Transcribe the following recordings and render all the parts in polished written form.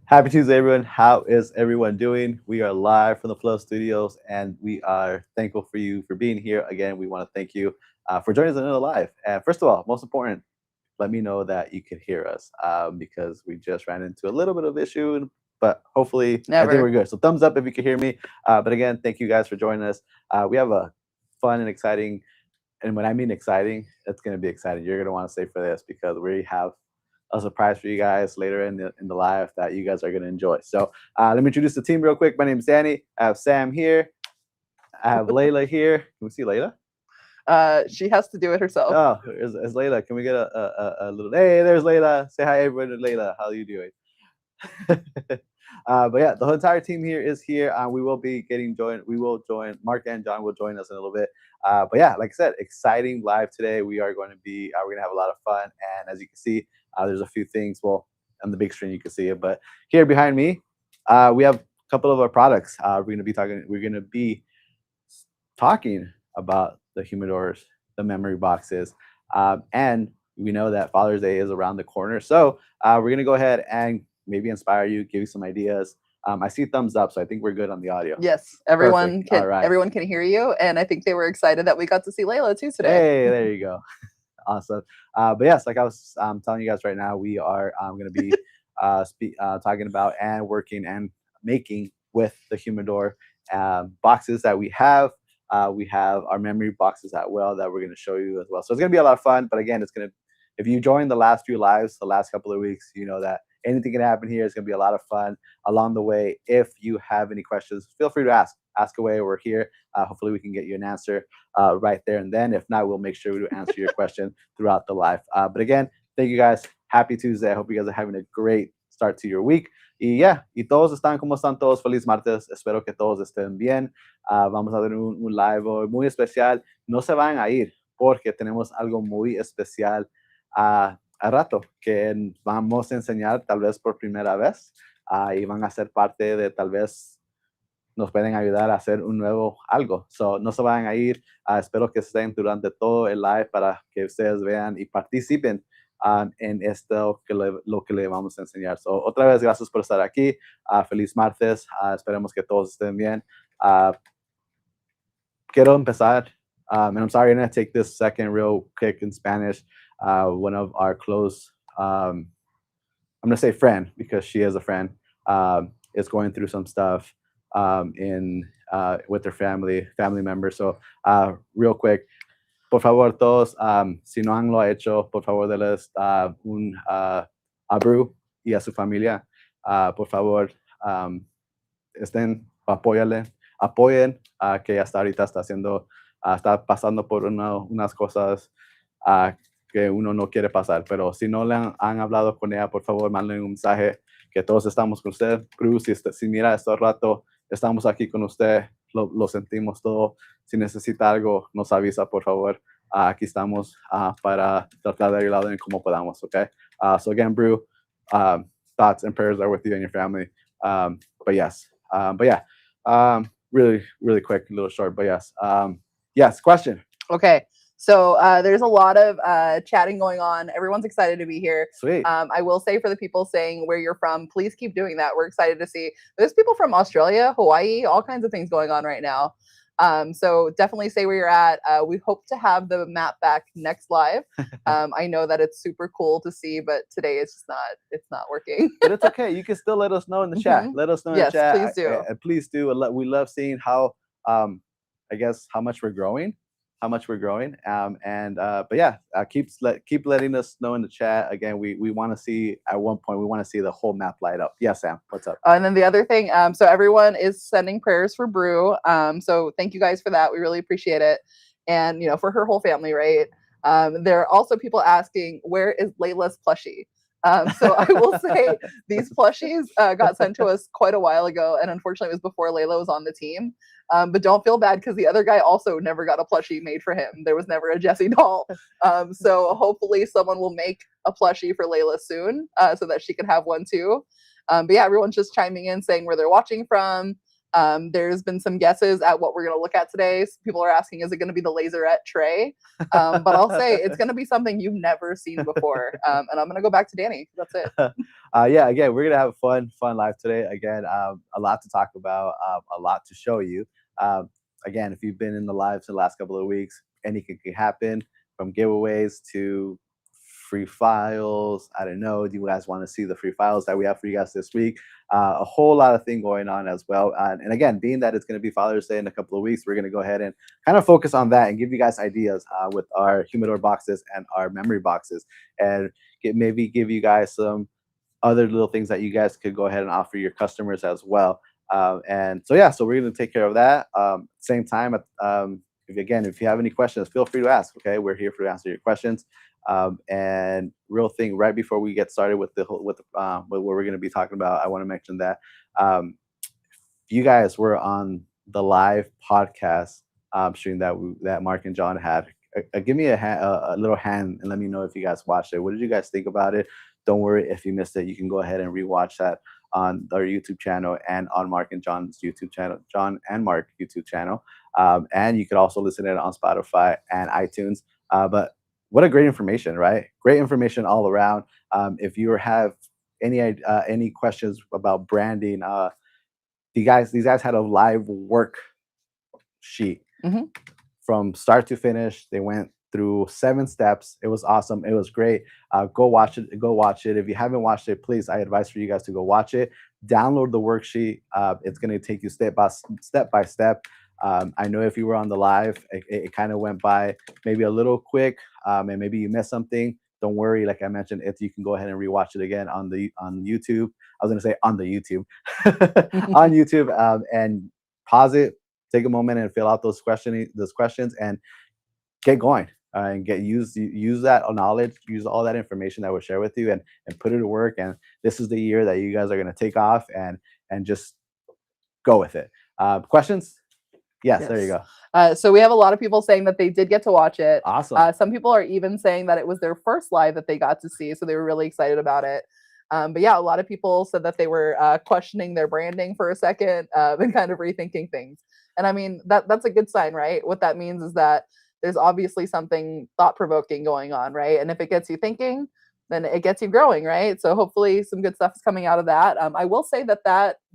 Happy Tuesday, everyone. How is everyone doing? We are live from the Flow Studios, and we are thankful for you for being here. Again, we want to thank you for joining us another live. And first of all, most important, let me know that you could hear us because we just ran into a little bit of issue, but hopefully, I think we're Never. good. So, thumbs up if you can hear me. But again, thank you guys for joining us. We have a fun and exciting, and when I mean exciting, it's going to be exciting. You're going to want to stay for this because we have a surprise for you guys later in the live that you guys are going to enjoy. So let me introduce the team real quick. My name is Danny. I have Sam here. I have Layla here. Can we see Layla? She has to do it herself. Oh, is Layla? Can we get a little? Hey, there's Layla. Say hi, everybody. Layla, how are you doing? But yeah, the whole entire team here is here. We will be getting joined. We will join. Mark and John will join us in a little bit. But yeah, like I said, exciting live today. We are going to be. We're going to have a lot of fun. And as you can see, there's a few things. Well, on the big screen you can see it, but here behind me, we have a couple of our products. We're going to be talking. We're going to be talking about the humidors, the memory boxes, and we know that Father's Day is around the corner. So we're going to go ahead and maybe inspire you, give you some ideas. I see thumbs up, so I think we're good on the audio. Yes, everyone Perfect. can. All right. Everyone can hear you, and I think they were excited that we got to see Layla too today. Hey, there you go. Awesome. But yes, like I was telling you guys right now, we are going to be talking about and working and making with the humidor boxes that we have. We have our memory boxes as well that we're going to show you as well. So it's going to be a lot of fun. But again, it's going to, if you join the last few lives, the last couple of weeks, you know that anything can happen here. It's going to be a lot of fun along the way. If you have any questions, feel free to ask. Ask away. We're here. Hopefully, we can get you an answer right there and then. If not, we'll make sure to answer your question throughout the live. But again, thank you guys. Happy Tuesday. I hope you guys are having a great start to your week. Y yeah, y todos están como están todos. Feliz martes. Espero que todos estén bien. Vamos a tener un live hoy muy especial. No se van a ir porque tenemos algo muy especial a rato que vamos a enseñar tal vez por primera vez y van a ser parte de tal vez nos pueden ayudar a hacer un nuevo algo. So, no se van a ir. Espero que estén durante todo el live para que ustedes vean y participen en esto lo que le vamos a enseñar. So, otra vez, gracias por estar aquí. Feliz martes. Esperemos que todos estén bien. Quiero empezar. And I'm sorry, I'm going to take this second real quick in Spanish. One of our close, I'm going to say friend because she is a friend, is going through some stuff with their family members. So real quick, por favor todos, si no han lo hecho, por favor denles un abrazo y a su familia. Por favor, apoyen que hasta ahorita está pasando por unas cosas que uno no quiere pasar. Pero si no le han hablado con ella, por favor, manden un mensaje que todos estamos con usted. Cruz, si mira esto rato, estamos aquí con usted, lo sentimos todo. Si necesita algo, nos avisa, por favor. Aquí estamos para tratar de ayudar en cómo podamos, okay? So again, Brew, thoughts and prayers are with you and your family. But yeah, really, really quick, a little short, but yes. Yes, question. Okay. So there's a lot of chatting going on. Everyone's excited to be here. Sweet. I will say for the people saying where you're from, please keep doing that. We're excited to see. There's people from Australia, Hawaii, all kinds of things going on right now. So definitely say where you're at. We hope to have the map back next live. I know that it's super cool to see, but today it's just it's not working. But it's okay. You can still let us know in the chat. Let us know in the chat. Yes, please do. Please do. We love seeing how, I guess, how much we're growing. But yeah, keep letting us know in the chat. Again, we want to see, at one point, we want to see the whole map light up. Yeah, Sam, what's up? And then the other thing, so everyone is sending prayers for Brew. So thank you guys for that. We really appreciate it. And, you know, for her whole family, right? There are also people asking, where is Layla's plushie? So I will say these plushies got sent to us quite a while ago, and unfortunately it was before Layla was on the team. But don't feel bad because the other guy also never got a plushie made for him. There was never a Jessie doll. So hopefully someone will make a plushie for Layla soon so that she can have one too. But yeah, everyone's just chiming in saying where they're watching from. There's been some guesses at what we're going to look at today. Some people are asking, is it going to be the laserette tray? But I'll say it's going to be something you've never seen before. And I'm going to go back to Danny. That's it. Yeah, again, we're gonna have a fun live today. Again, a lot to talk about, a lot to show you. Um, Again, if you've been in the lives in the last couple of weeks, anything can happen, from giveaways to free files. I don't know. Do you guys want to see the free files that we have for you guys this week? A whole lot of thing going on as well. And again, being that it's going to be Father's Day in a couple of weeks, we're going to go ahead and kind of focus on that and give you guys ideas with our humidor boxes and our memory boxes, and maybe give you guys some other little things that you guys could go ahead and offer your customers as well. And so, yeah, so we're going to take care of that. Same time, if you have any questions, feel free to ask. Okay, we're here to answer your questions. And real thing, right before we get started with with what we're going to be talking about, I want to mention that you guys were on the live podcast stream that Mark and John had. Give me a little hand and let me know if you guys watched it. What did you guys think about it? Don't worry if you missed it. You can go ahead and rewatch that on our YouTube channel and on Mark and John's YouTube channel, John and Mark YouTube channel. And you could also listen to it on Spotify and iTunes. But what a great information, right? Great information all around. If you have any questions about branding, these guys had a live work sheet from start to finish. They went through 7 steps. It was awesome. It was great. Go watch it. Go watch it. If you haven't watched it, please, I advise for you guys to go watch it. Download the worksheet. It's going to take you step by step. I know if you were on the live, it kind of went by maybe a little quick, and maybe you missed something. Don't worry, like I mentioned, if you can go ahead and rewatch it again on YouTube. I was going to say on the YouTube, on YouTube, and pause it, take a moment, and fill out those questions, and get going. And use that knowledge, use all that information that we'll share with you, and put it to work. And this is the year that you guys are going to take off and just go with it. Questions? Yes, there you go. So we have a lot of people saying that they did get to watch it. Awesome. Some people are even saying that it was their first live that they got to see, so they were really excited about it. But yeah, a lot of people said that they were questioning their branding for a second and kind of rethinking things. And I mean, that's a good sign, right? What that means is that there's obviously something thought-provoking going on, right? And if it gets you thinking, then it gets you growing, right? So hopefully some good stuff is coming out of that. I will say that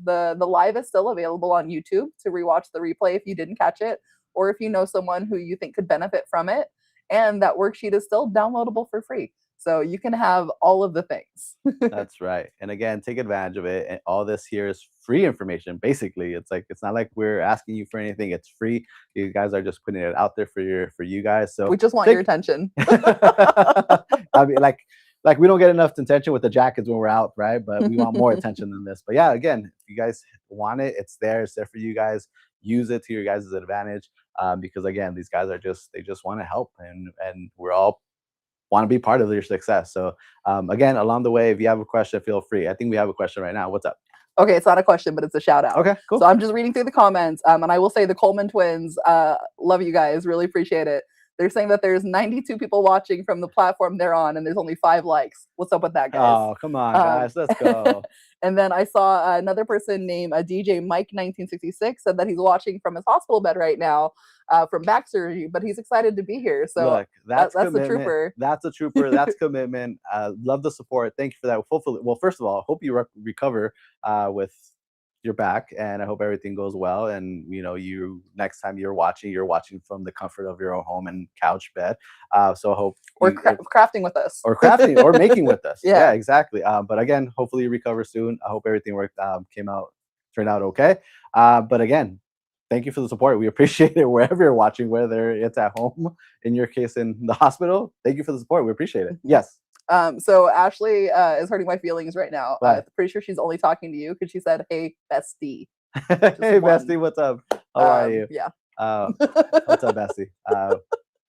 the live is still available on YouTube to rewatch the replay if you didn't catch it, or if you know someone who you think could benefit from it. And that worksheet is still downloadable for free. So you can have all of the things. That's right. And again, take advantage of it. And all this here is free information. Basically, it's not like we're asking you for anything. It's free. You guys are just putting it out there for you guys. So we just want your attention. I mean, like we don't get enough attention with the jackets when we're out, right? But we want more attention than this. But yeah, again, if you guys want it, it's there. It's there for you guys. Use it to your guys' advantage. Because again, these guys they just want to help, and we're all want to be part of your success. So again, along the way, if you have a question, feel free. I think we have a question right now. What's up? Okay, it's not a question, but it's a shout out. Okay, cool. So I'm just reading through the comments, and I will say the Coleman twins, love you guys, really appreciate it. They're saying that there's 92 people watching from the platform they're on, and there's only 5 likes. What's up with that, guys? Oh, come on, guys, let's go. And then I saw another person named DJ Mike 1966 said that he's watching from his hospital bed right now from back surgery, but he's excited to be here. So look, that's the trooper. That's a trooper. That's commitment. Love the support. Thank you for that. Hopefully, well, first of all, hope you recover with your back, and I hope everything goes well. And you next time you're watching from the comfort of your own home and couch bed. So hope crafting with us, or crafting or making with us. Yeah, exactly. But again, hopefully you recover soon. I hope everything turned out okay. But again, thank you for the support. We appreciate it wherever you're watching, whether it's at home, in your case, in the hospital. Thank you for the support. We appreciate it. Yes. So Ashley is hurting my feelings right now. I'm pretty sure she's only talking to you because she said, "Hey, bestie." Hey, bestie, what's up? How are you? Yeah. What's up, bestie?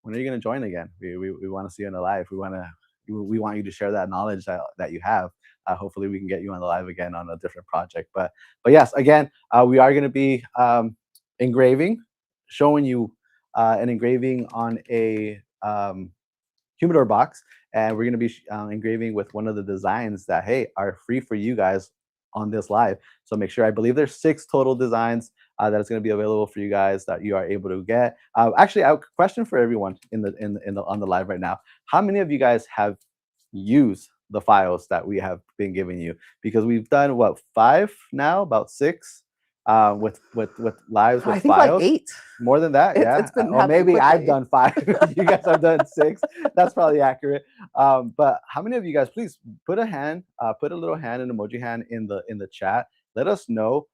When are you gonna join again? We want to see you in the live. We want you to share that knowledge that you have. Hopefully, we can get you on the live again on a different project. But yes, again, we are gonna be engraving, showing you an engraving on a humidor box. And we're going to be engraving with one of the designs that, hey, are free for you guys on this live. So make sure, I believe there's 6 total designs that is going to be available for you guys that you are able to get. Actually, I have a question for everyone on the live right now. How many of you guys have used the files that we have been giving you? Because we've done what, 5 now, about 6 with lives I with think like files. 8. More than that, yeah. It's been Or happening maybe I've quickly. done 5. You guys have done 6. That's probably accurate. But how many of you guys, please put a hand, put a little hand, an emoji hand in the chat. Let us know.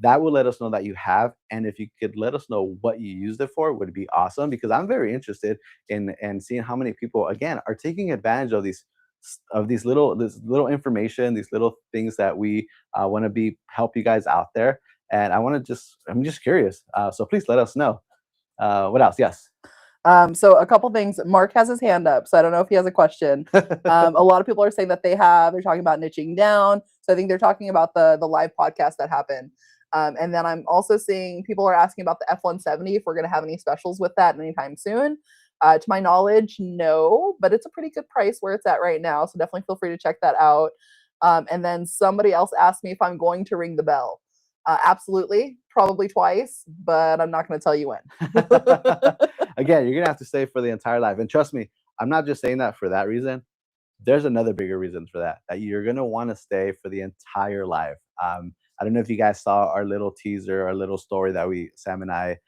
That will let us know that you have, and if you could let us know what you used it for, would be awesome, because I'm very interested in seeing how many people again are taking advantage of this little information, these little things that we want to be help you guys out there. And I'm just curious. So please let us know. What else? Yes. So a couple things. Mark has his hand up, so I don't know if he has a question. A lot of people are saying that they're talking about niching down. So I think they're talking about the live podcast that happened. And then I'm also seeing people are asking about the F-170, if we're going to have any specials with that anytime soon. To my knowledge, no, but it's a pretty good price where it's at right now. So definitely feel free to check that out. And then somebody else asked me if I'm going to ring the bell. Absolutely, probably twice, but I'm not going to tell you when. Again, you're gonna have to stay for the entire live, and trust me, I'm not just saying that for that reason. There's another bigger reason for that you're gonna want to stay for the entire live. I don't know if you guys saw our little teaser, our little story that Sam and I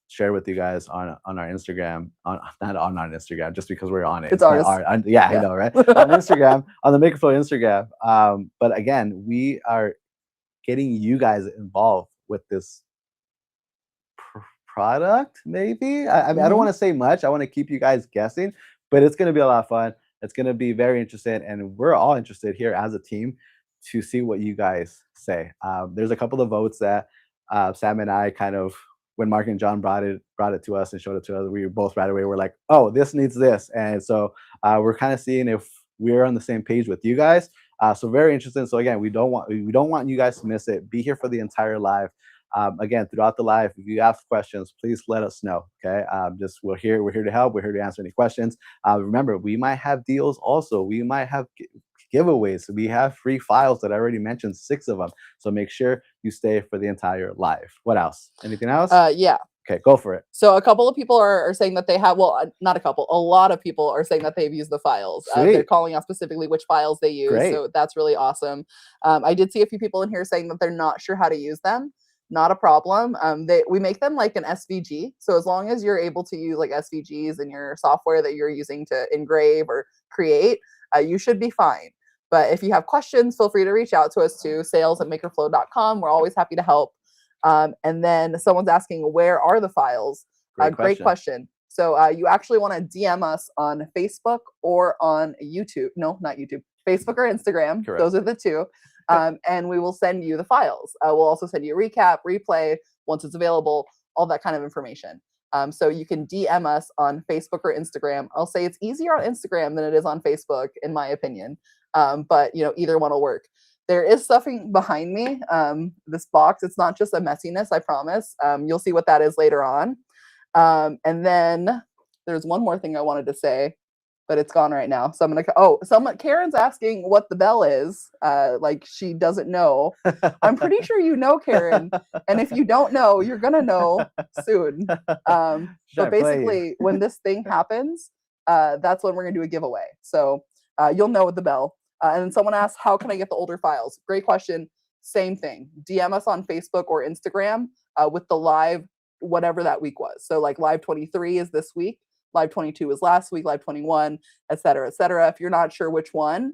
shared with you guys on our Instagram, not on our Instagram, just because we're on it. It's ours. Yeah, I know, right? On Instagram, on the MakerFlo Instagram. But again, we are getting you guys involved with this product, maybe. I mean, I don't want to say much. I want to keep you guys guessing, but it's going to be a lot of fun. It's going to be very interesting, and we're all interested here as a team to see what you guys say. There's a couple of votes that Sam and I kind of, when Mark and John brought it to us and showed it to us, we both right away were like, oh, this needs this, and so we're kind of seeing if we're on the same page with you guys. So very interesting. So again, we don't want you guys to miss it. Be here for the entire live. Again, throughout the live, if you have questions, please let us know. Okay, we're here to help. We're here to answer any questions. Remember, we might have deals also. We might have giveaways. We have free files that I already mentioned, 6 of them. So make sure you stay for the entire live. What else? Anything else? Yeah. Okay, go for it. So a couple of people are saying that they have, well, not a couple, a lot of people are saying that they've used the files. They're calling out specifically which files they use. Great. So that's really awesome. I did see a few people in here saying that they're not sure how to use them. Not a problem. We make them like an SVG. So as long as you're able to use like SVGs in your software that you're using to engrave or create, you should be fine. But if you have questions, feel free to reach out to us to sales@makerflo.com. We're always happy to help. And then someone's asking, where are the files? Great question. So you actually want to DM us on Facebook or on YouTube. No, not YouTube. Facebook or Instagram. Correct. Those are the two. And we will send you the files. We'll also send you a recap, replay, once it's available, all that kind of information. So you can DM us on Facebook or Instagram. I'll say it's easier on Instagram than it is on Facebook, in my opinion. But either one will work. There is stuffing behind me, this box. It's not just a messiness, I promise. You'll see what that is later on. And then there's one more thing I wanted to say, but it's gone right now. So I'm going to, Karen's asking what the bell is. Like she doesn't know. I'm pretty sure you know, Karen. And if you don't know, you're going to know soon. But basically when this thing happens, that's when we're going to do a giveaway. So you'll know with the bell. And then someone asked, how can I get the older files? Great question. Same thing. DM us on Facebook or Instagram with the live, whatever that week was. So like live 23 is this week. Live 22 was last week, live 21, et cetera, et cetera. If you're not sure which one,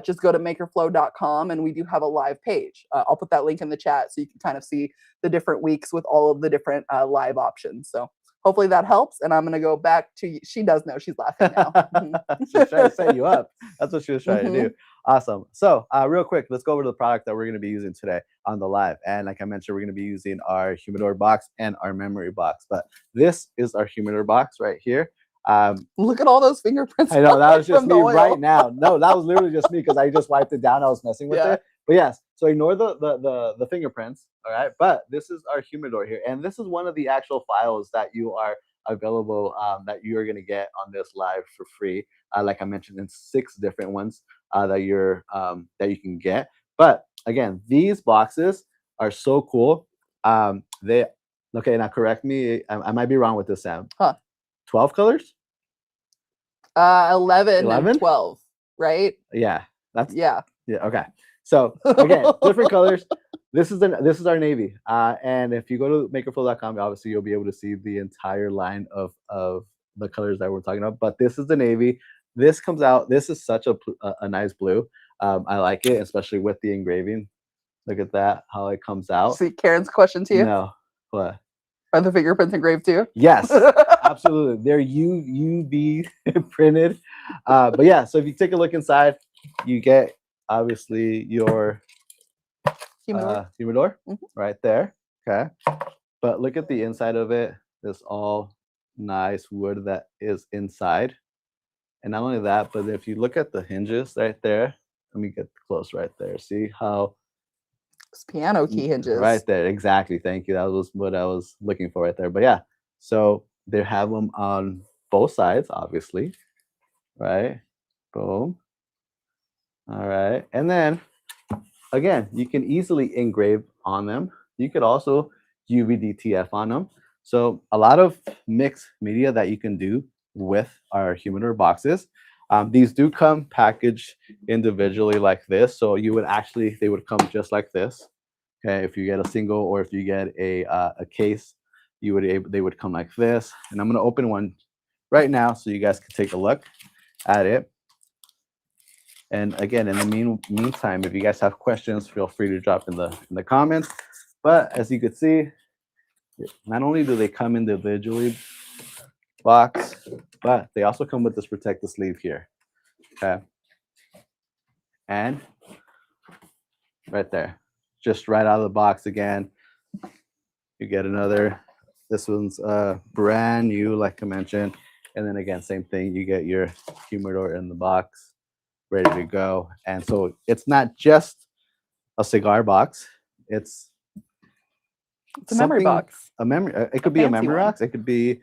just go to makerflo.com and we do have a live page. I'll put that link in the chat so you can kind of see the different weeks with all of the different live options. So hopefully that helps. And I'm going to go back to, she does know, she's laughing now. She's trying to set you up. That's what she was trying to do. Awesome. So real quick, let's go over to the product that we're going to be using today on the live. And like I mentioned, we're going to be using our Humidor box and our memory box. But this is our Humidor box right here. Look at all those fingerprints. I know, that was just me right now. No, that was literally just me because I just wiped it down. I was messing with it. But yes, so ignore the fingerprints. All right. But this is our Humidor here. And this is one of the actual files that you are available that you are going to get on this live for free. Like I mentioned, in 6 different ones. that you can get. But again, these boxes are so cool. They okay. Now correct me. I might be wrong with this, Sam. Huh. 12 colors? 11 and 11? 12, right? Yeah, that's Yeah. yeah. Okay. So again, different colors. This is our navy. And if you go to MakerFlo.com, obviously you'll be able to see the entire line of the colors that we're talking about. But this is the navy. This comes out. This is such a nice blue. I like it, especially with the engraving. Look at that, how it comes out. See Karen's question to you. No, what? Are the fingerprints engraved too? Yes, absolutely. They're UV printed. But yeah, so if you take a look inside, you get obviously your humidor right there. Okay. But look at the inside of it. It's all nice wood that is inside. And not only that, but if you look at the hinges right there, let me get close right there. See how It's piano key hinges. right there. Exactly. Thank you. That was what I was looking for right there. But yeah, so they have them on both sides, obviously. Right. Boom. All right. And then again, you can easily engrave on them. You could also UV-DTF on them. So a lot of mixed media that you can do with our humidor boxes. These do come packaged individually like this. So you would actually, they would come just like this. Okay, if you get a single or if you get a case, they would come like this. And I'm going to open one right now so you guys can take a look at it. And again, in the meantime, if you guys have questions, feel free to drop in the comments. But as you can see, not only do they come individually boxed, but they also come with this protective sleeve here. Okay. And right there, just right out of the box again, you get another. This one's brand new, like I mentioned. And then again, same thing, you get your humidor in the box, ready to go. And so it's not just a cigar box. It's a memory box. A memory. It could be a memory box. It could be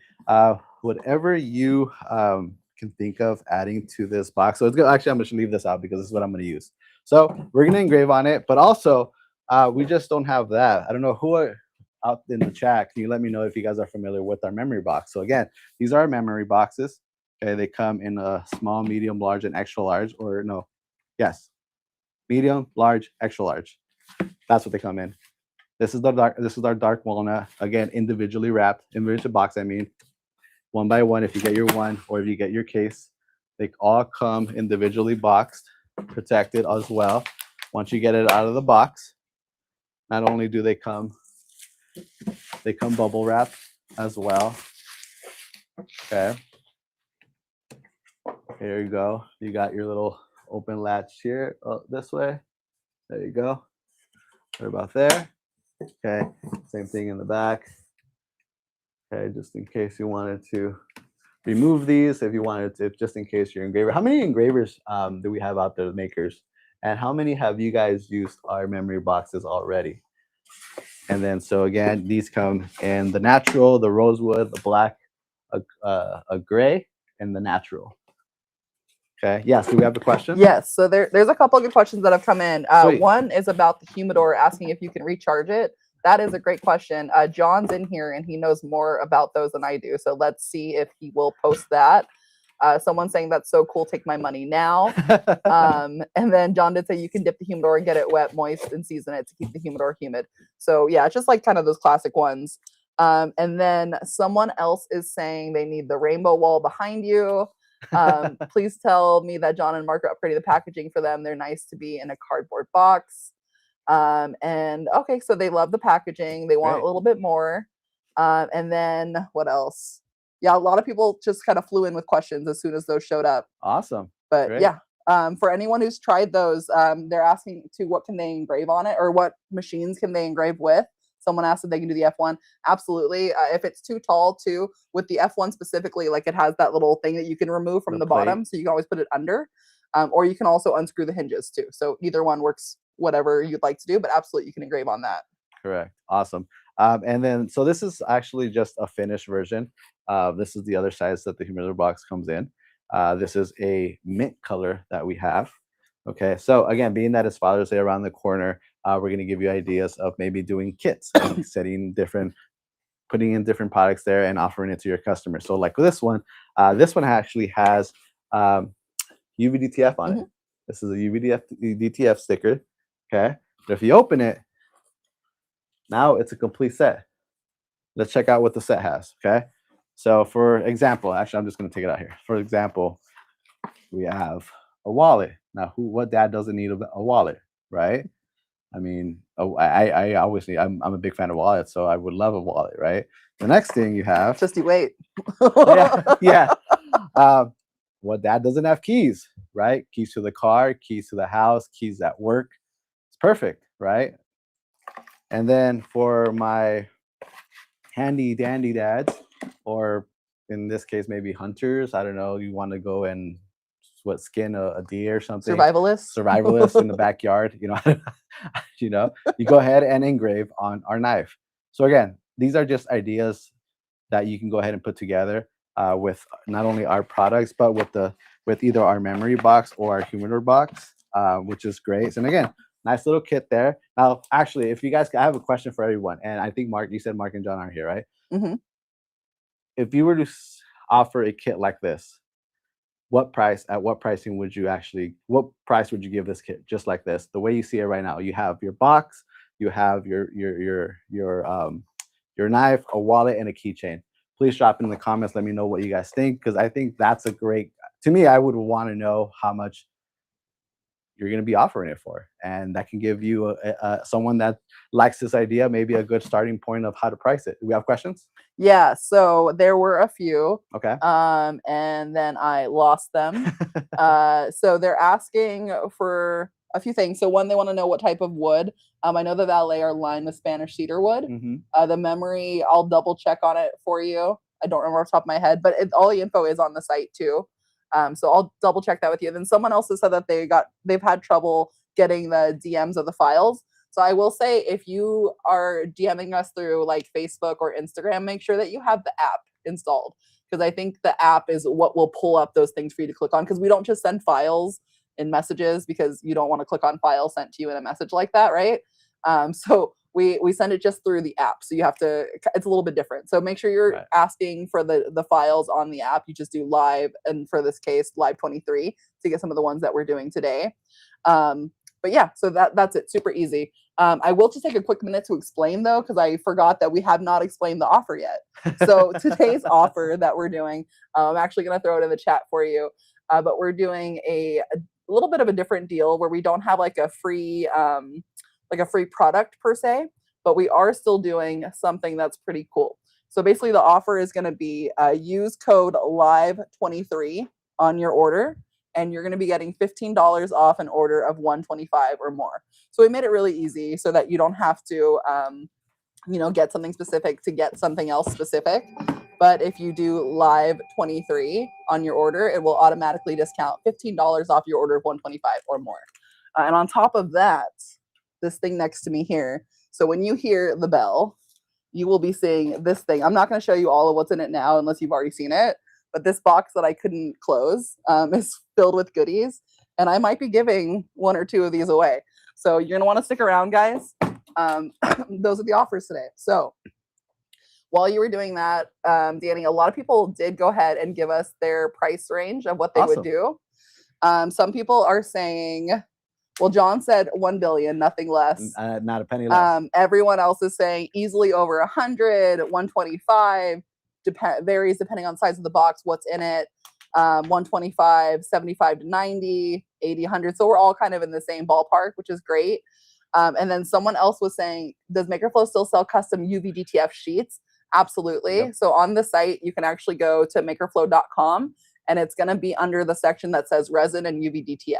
whatever you can think of adding to this box. So it's good. Actually, I'm going to leave this out because this is what I'm going to use. So we're going to engrave on it, but also we just don't have that. I don't know who are out in the chat. Can you let me know if you guys are familiar with our memory box? So again, these are our memory boxes. Okay, they come in a small, medium, large, and extra large. Or no, yes, medium, large, extra large. That's what they come in. This is our dark walnut. Again, individually wrapped, individual box. I mean, one by one. If you get your one, or if you get your case, they all come individually boxed, protected as well. Once you get it out of the box, not only do they come bubble wrapped as well. Okay. Here you go. You got your little open latch here. Oh, this way. There you go. Right about there. Okay. Same thing in the back. Okay, just in case you wanted to remove these, if you wanted to, just in case you're engraver. How many engravers do we have out there, makers? And how many have you guys used our memory boxes already? And then, so again, these come in the natural, the rosewood, the black, a gray, and the natural. Okay. Yes. Do we have a question? Yes. So there's a couple of good questions that have come in. One is about the humidor, asking if you can recharge it. That is a great question. John's in here and he knows more about those than I do. So let's see if he will post that. Someone saying that's so cool. Take my money now. And then John did say you can dip the humidor and get it wet, moist, and season it to keep the humidor humid. So yeah, it's just like kind of those classic ones. And then someone else is saying they need the rainbow wall behind you. Please tell me that John and Marc are upgrading the packaging for them. They're nice to be in a cardboard box. And okay, so they love the packaging. They want a little bit more. And then what else? Yeah, a lot of people just kind of flew in with questions as soon as those showed up. Awesome. But great. Yeah, for anyone who's tried those, they're asking to what can they engrave on it, or what machines can they engrave with. Someone asked if they can do the F1. Absolutely. If it's too tall, too, with the F1 specifically, like it has that little thing that you can remove from the bottom, so you can always put it under. Or you can also unscrew the hinges too. So either one works, whatever you'd like to do, but absolutely you can engrave on that. Correct. Awesome. And then, so this is actually just a finished version. This is the other size that the humidor box comes in. This is a mint color that we have. Okay, so again, being that it's Father's Day around the corner, we're going to give you ideas of maybe doing kits and setting different, putting in different products there and offering it to your customers. So like this one actually has um, UVDTF on it. Mhm. This is a UVDTF sticker. Okay, but if you open it, now it's a complete set. Let's check out what the set has. Okay, so for example, actually, I'm just going to take it out here. For example, we have a wallet. Now, what dad doesn't need a wallet, right? I mean, I always need. I'm a big fan of wallets, so I would love a wallet, right? The next thing you have, Just you wait. yeah, yeah. Um, what dad doesn't have keys, right? Keys to the car, keys to the house, keys at work. It's perfect, right? And then for my handy dandy dads, or in this case maybe hunters, I don't know, you want to go and skin a deer or something, Survivalist. survivalist in the backyard, you know, you go ahead and engrave on our knife. So again, these are just ideas that you can go ahead and put together with not only our products but with either our memory box or our humidor box, which is great. And again, nice little kit there. Now, actually, if you guys, I have a question for everyone, and I think Mark, you said Mark and John aren't here, right? Hmm. If you were to offer a kit like this, what pricing would you what price would you give this kit just like this, the way you see it right now? You have your box, you have your knife, a wallet, and a keychain. Please drop in the comments, let me know what you guys think, because I think that's a great, to me, I would want to know how much you're going to be offering it for, and that can give you someone that likes this idea maybe a good starting point of how to price it. Do we have questions? Yeah, so there were a few. Okay. And then I lost them. So they're asking for a few things. So one, they want to know what type of wood. I know the Valet are lined with Spanish cedar wood. Mm-hmm. The memory, I'll double check on it for you. I don't remember off the top of my head, but all the info is on the site too. So I'll double check that with you. Then someone else has said that they've had trouble getting the DMs of the files. So I will say, if you are DMing us through like Facebook or Instagram, make sure that you have the app installed, because I think the app is what will pull up those things for you to click on, because we don't just send files in messages, because you don't want to click on files sent to you in a message like that, right? So we send it just through the app. So you have to, it's a little bit different. So make sure you're asking for the files on the app. You just do live, and for this case, live 23 to get some of the ones that we're doing today. But yeah, so that's it. Super easy. I will just take a quick minute to explain, though, because I forgot that we have not explained the offer yet. So today's offer that we're doing, I'm actually going to throw it in the chat for you. But we're doing a little bit of a different deal where we don't have like a free product per se, but we are still doing something that's pretty cool. So basically, the offer is going to be use code LIVE23 on your order, and you're going to be getting $15 off an order of $125 or more. So we made it really easy so that you don't have to, get something specific to get something else specific. But if you do live 23 on your order, it will automatically discount $15 off your order of $125 or more. And on top of that, this thing next to me here. So when you hear the bell, you will be seeing this thing. I'm not going to show you all of what's in it now unless you've already seen it. But this box that I couldn't close is filled with goodies. And I might be giving one or two of these away. So you're going to want to stick around, guys. Those are the offers today. So while you were doing that, Danny, a lot of people did go ahead and give us their price range of what they would do. Some people are saying, well, John said 1 billion, nothing less. Not a penny less. Everyone else is saying easily over 100, 125. Varies depending on the size of the box, what's in it. 125, 75 to 90, 80, 100. So we're all kind of in the same ballpark, which is great. And then someone else was saying, does MakerFlo still sell custom UV-DTF sheets? Absolutely. Yep. So on the site, you can actually go to makerflo.com, and it's going to be under the section that says resin and UV-DTF.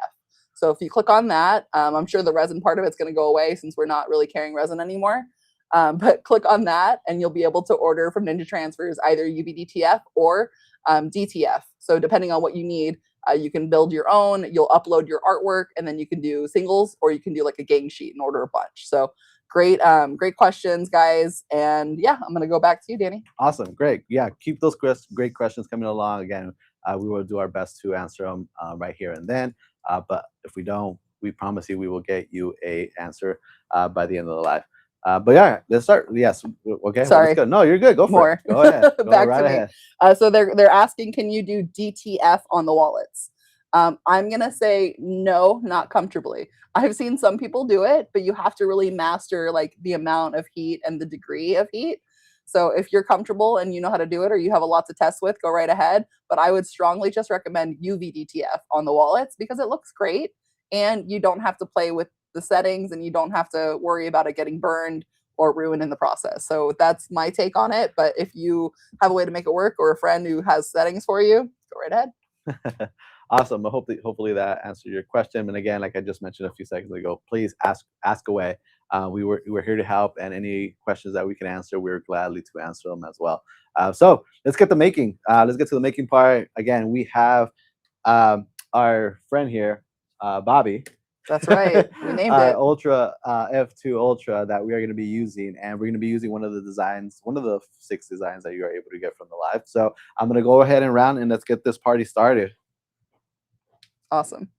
So if you click on that, I'm sure the resin part of it's going to go away since we're not really carrying resin anymore. But click on that and you'll be able to order from Ninja Transfers either UV-DTF or DTF. So depending on what you need, you can build your own, you'll upload your artwork, and then you can do singles, or you can do like a gang sheet and order a bunch. So great questions, guys. And yeah, I'm going to go back to you, Danny. Awesome. Great. Yeah, keep those great questions coming along. Again, we will do our best to answer them right here and then. But if we don't, we promise you we will get you a answer by the end of the live. But yeah, let's start. Yes. Okay. Well, let's Sorry, go. No, you're good. Go for it. more. Go ahead. Go Back right to me. ahead. So they're asking, can you do DTF on the wallets? I'm gonna say no, not comfortably. I've seen some people do it, but you have to really master like the amount of heat and the degree of heat. So if you're comfortable and you know how to do it, or you have a lot to test with, go right ahead. But I would strongly just recommend UV DTF on the wallets because it looks great, and you don't have to play with the settings, and you don't have to worry about it getting burned or ruined in the process. So that's my take on it. But if you have a way to make it work, or a friend who has settings for you, go right ahead. Awesome. Well, hopefully that answered your question. And again, like I just mentioned a few seconds ago, please ask away. We're here to help, and any questions that we can answer, we're gladly to answer them as well. So let's get the making. Let's get to the making part. Again, we have our friend here, Bobby. That's right. We named it. Ultra F2 Ultra that we are going to be using, and we're going to be using one of the designs, one of the 6 designs that you are able to get from the live. So I'm going to go ahead and round, and let's get this party started. Awesome.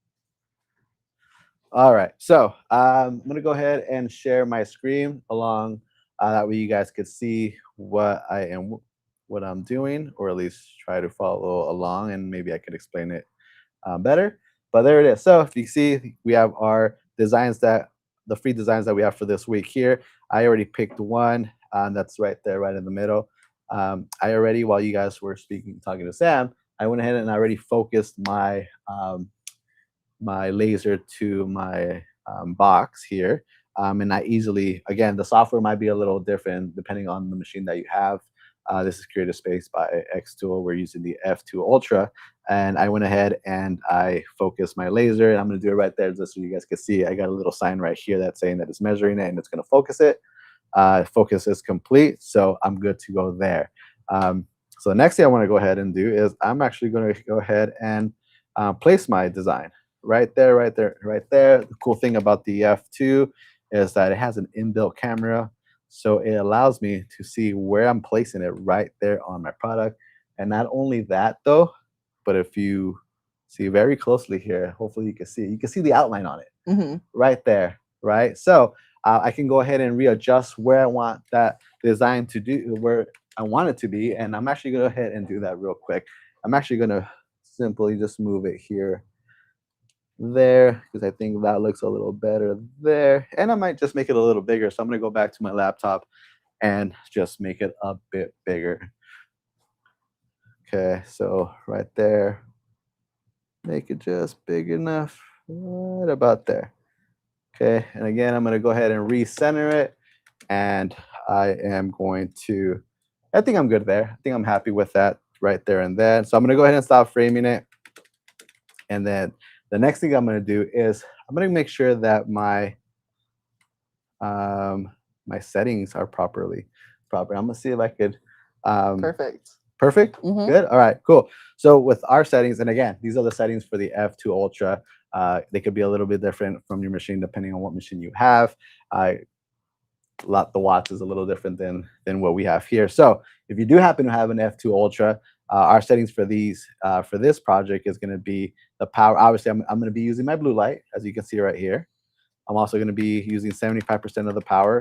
All right, so I'm going to go ahead and share my screen along that way you guys could see what I'm doing, or at least try to follow along, and maybe I could explain it better. But there it is. So if you see, we have our designs, that the free designs that we have for this week here. I already picked one that's right there, right in the middle. I already, while you guys were talking to Sam, I went ahead and I already focused my my laser to my box here. And I easily, again, the software might be a little different depending on the machine that you have. This is Creative Space by Xtool. We're using the F2 Ultra. And I went ahead and I focused my laser. And I'm going to do it right there just so you guys can see. I got a little sign right here that's saying that it's measuring it and it's going to focus it. Focus is complete. So I'm good to go there. So the next thing I want to go ahead and do is I'm actually going to go ahead and place my design right there, right there, right there. The cool thing about the F2 is that it has an inbuilt camera. So it allows me to see where I'm placing it right there on my product. And not only that though, but if you see very closely here, hopefully you can see the outline on it right there, right? So I can go ahead and readjust where I want that design to do, where I want it to be. And I'm actually going to go ahead and do that real quick. I'm actually going to simply just move it here, there, because I think that looks a little better there. And I might just make it a little bigger. So I'm going to go back to my laptop and just make it a bit bigger. Okay, so right there, make it just big enough, right about there. Okay, and again, I'm going to go ahead and recenter it. And I am going to, I think I'm good there. I think I'm happy with that right there and then. So I'm going to go ahead and stop framing it. And then the next thing I'm going to do is I'm going to make sure that my my settings are proper. I'm going to see if I could. Perfect. Perfect. Good. All right. Cool. So with our settings, and again, these are the settings for the F2 Ultra. They could be a little bit different from your machine depending on what machine you have. The watts is a little different than what we have here. So if you do happen to have an F2 Ultra, our settings for these for this project is going to be the power. Obviously, I'm going to be using my blue light, as you can see right here. I'm also going to be using 75% of the power.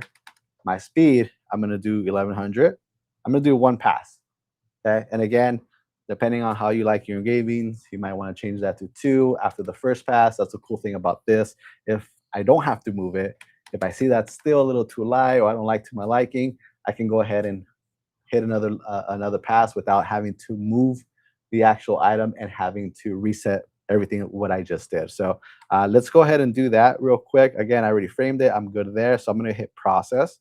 My speed, I'm going to do 1100. I'm going to do 1 pass. Okay, and again, depending on how you like your engravings, you might want to change that to 2 after the first pass. That's the cool thing about this. If I don't have to move it, if I see that's still a little too light or I don't like to my liking, I can go ahead and hit another pass without having to move the actual item and having to reset everything what I just did. So let's go ahead and do that real quick. Again, I already framed it. I'm good there. So I'm going to hit process.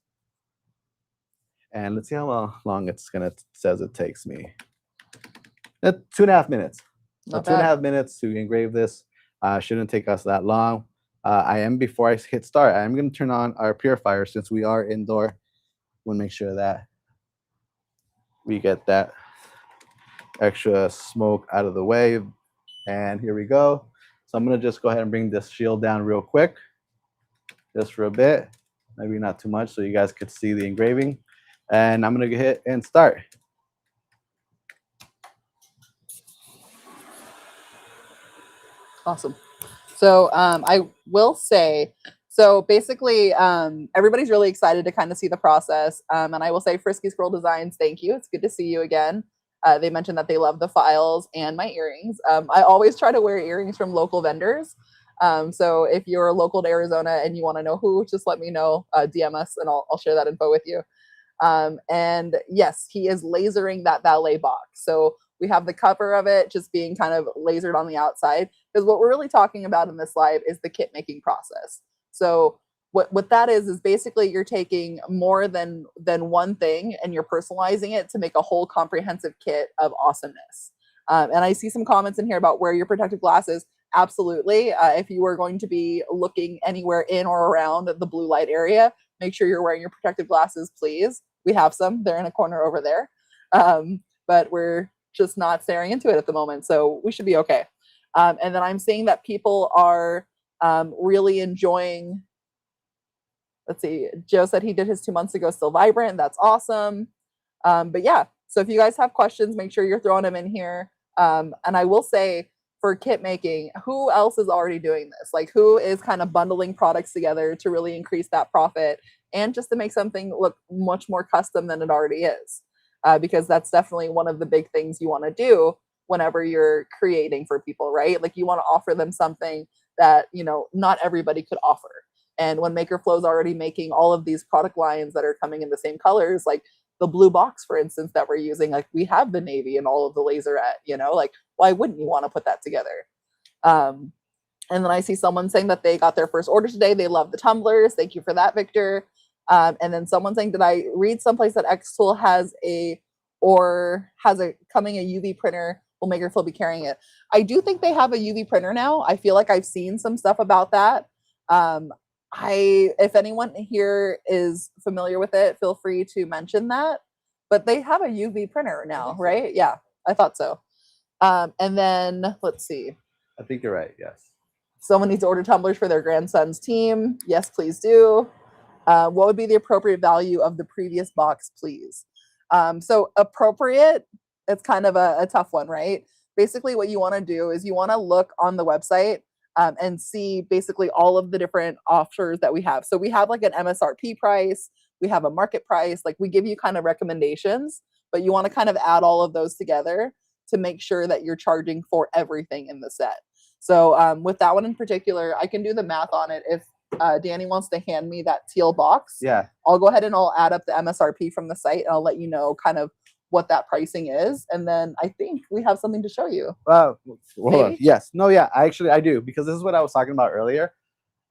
And let's see how long says it takes me. 2.5 minutes. So 2.5 minutes to engrave this. Shouldn't take us that long. Before I hit start, I'm going to turn on our purifier since we are indoor. We'll make sure that we get that extra smoke out of the way. And here we go. So I'm going to just go ahead and bring this shield down real quick, just for a bit, maybe not too much, so you guys could see the engraving. And I'm going to hit and start. Awesome. So I will say, so basically, everybody's really excited to kind of see the process. And I will say, Frisky Squirrel Designs, thank you. It's good to see you again. They mentioned that they love the files and my earrings. I always try to wear earrings from local vendors. So if you're local to Arizona and you want to know who, just let me know, DM us, and I'll share that info with you. And yes, he is lasering that valet box. So we have the cover of it just being kind of lasered on the outside, because what we're really talking about in this live is the kit making process. So what that is basically you're taking more than one thing and you're personalizing it to make a whole comprehensive kit of awesomeness. And I see some comments in here about wear your protective glasses. Absolutely. If you are going to be looking anywhere in or around the blue light area, make sure you're wearing your protective glasses, please. We have some. They're in a corner over there. But we're just not staring into it at the moment. So we should be okay. And then I'm seeing that people are really enjoying. Let's see. Joe said he did his 2 months ago, still vibrant. That's awesome. But yeah, so if you guys have questions, make sure you're throwing them in here. And I will say, for kit making, who else is already doing this? Like, who is kind of bundling products together to really increase that profit and just to make something look much more custom than it already is? Because that's definitely one of the big things you want to do whenever you're creating for people, right? Like, you want to offer them something that, you know, not everybody could offer. And when MakerFlo is already making all of these product lines that are coming in the same colors, like the blue box, for instance, that we're using, like we have the navy and all of the laserette, you know, like why wouldn't you want to put that together? And then I see someone saying that they got their first order today. They love the tumblers. Thank you for that, Victor. And then someone saying, did I read someplace that Xtool has a coming a UV printer? Will MakerFlo be carrying it? I do think they have a UV printer now. I feel like I've seen some stuff about that. If anyone here is familiar with it, feel free to mention that. But they have a UV printer now, right? Yeah, I thought so. And then let's see. I think you're right. Yes. Someone needs to order tumblers for their grandson's team. Yes, please do. What would be the appropriate value of the previous box, please? So appropriate, it's kind of a tough one, right? Basically, what you want to do is you want to look on the website and see basically all of the different offers that we have. So we have like an MSRP price, we have a market price, like we give you kind of recommendations, but you want to kind of add all of those together to make sure that you're charging for everything in the set. So with that one in particular, I can do the math on it. If Danny wants to hand me that teal box, Yeah, I'll go ahead and I'll add up the MSRP from the site and I'll let you know kind of what that pricing is. And then I think we have something to show you. hold on. Yes. No, yeah, I do, because this is what I was talking about earlier.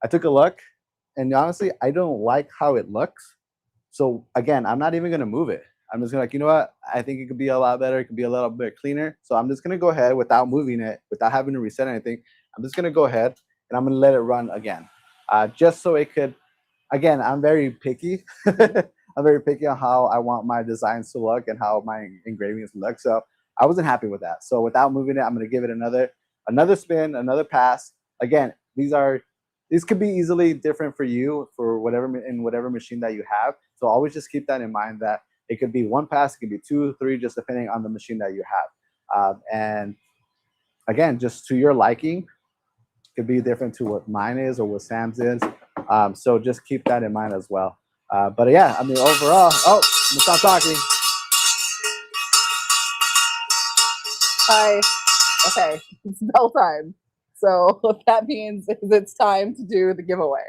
I took a look and honestly, I don't like how it looks. So again, I'm not even going to move it. I'm just gonna like, you know what? I think it could be a lot better. It could be a little bit cleaner. So I'm just gonna go ahead without moving it, without having to reset anything. I'm just gonna go ahead and I'm gonna let it run again, just so it could. Again, I'm very picky. I'm very picky on how I want my designs to look and how my engravings look. So I wasn't happy with that. So without moving it, I'm gonna give it another spin, another pass. Again, these could be easily different for you for whatever machine that you have. So always just keep that in mind that it could be one pass, it could be 2, 3, just depending on the machine that you have. And again, just to your liking, it could be different to what mine is or what Sam's is. So just keep that in mind as well. But yeah, I mean, overall, I'm gonna stop talking. Hi. Okay, it's bell time. So what that means is it's time to do the giveaway.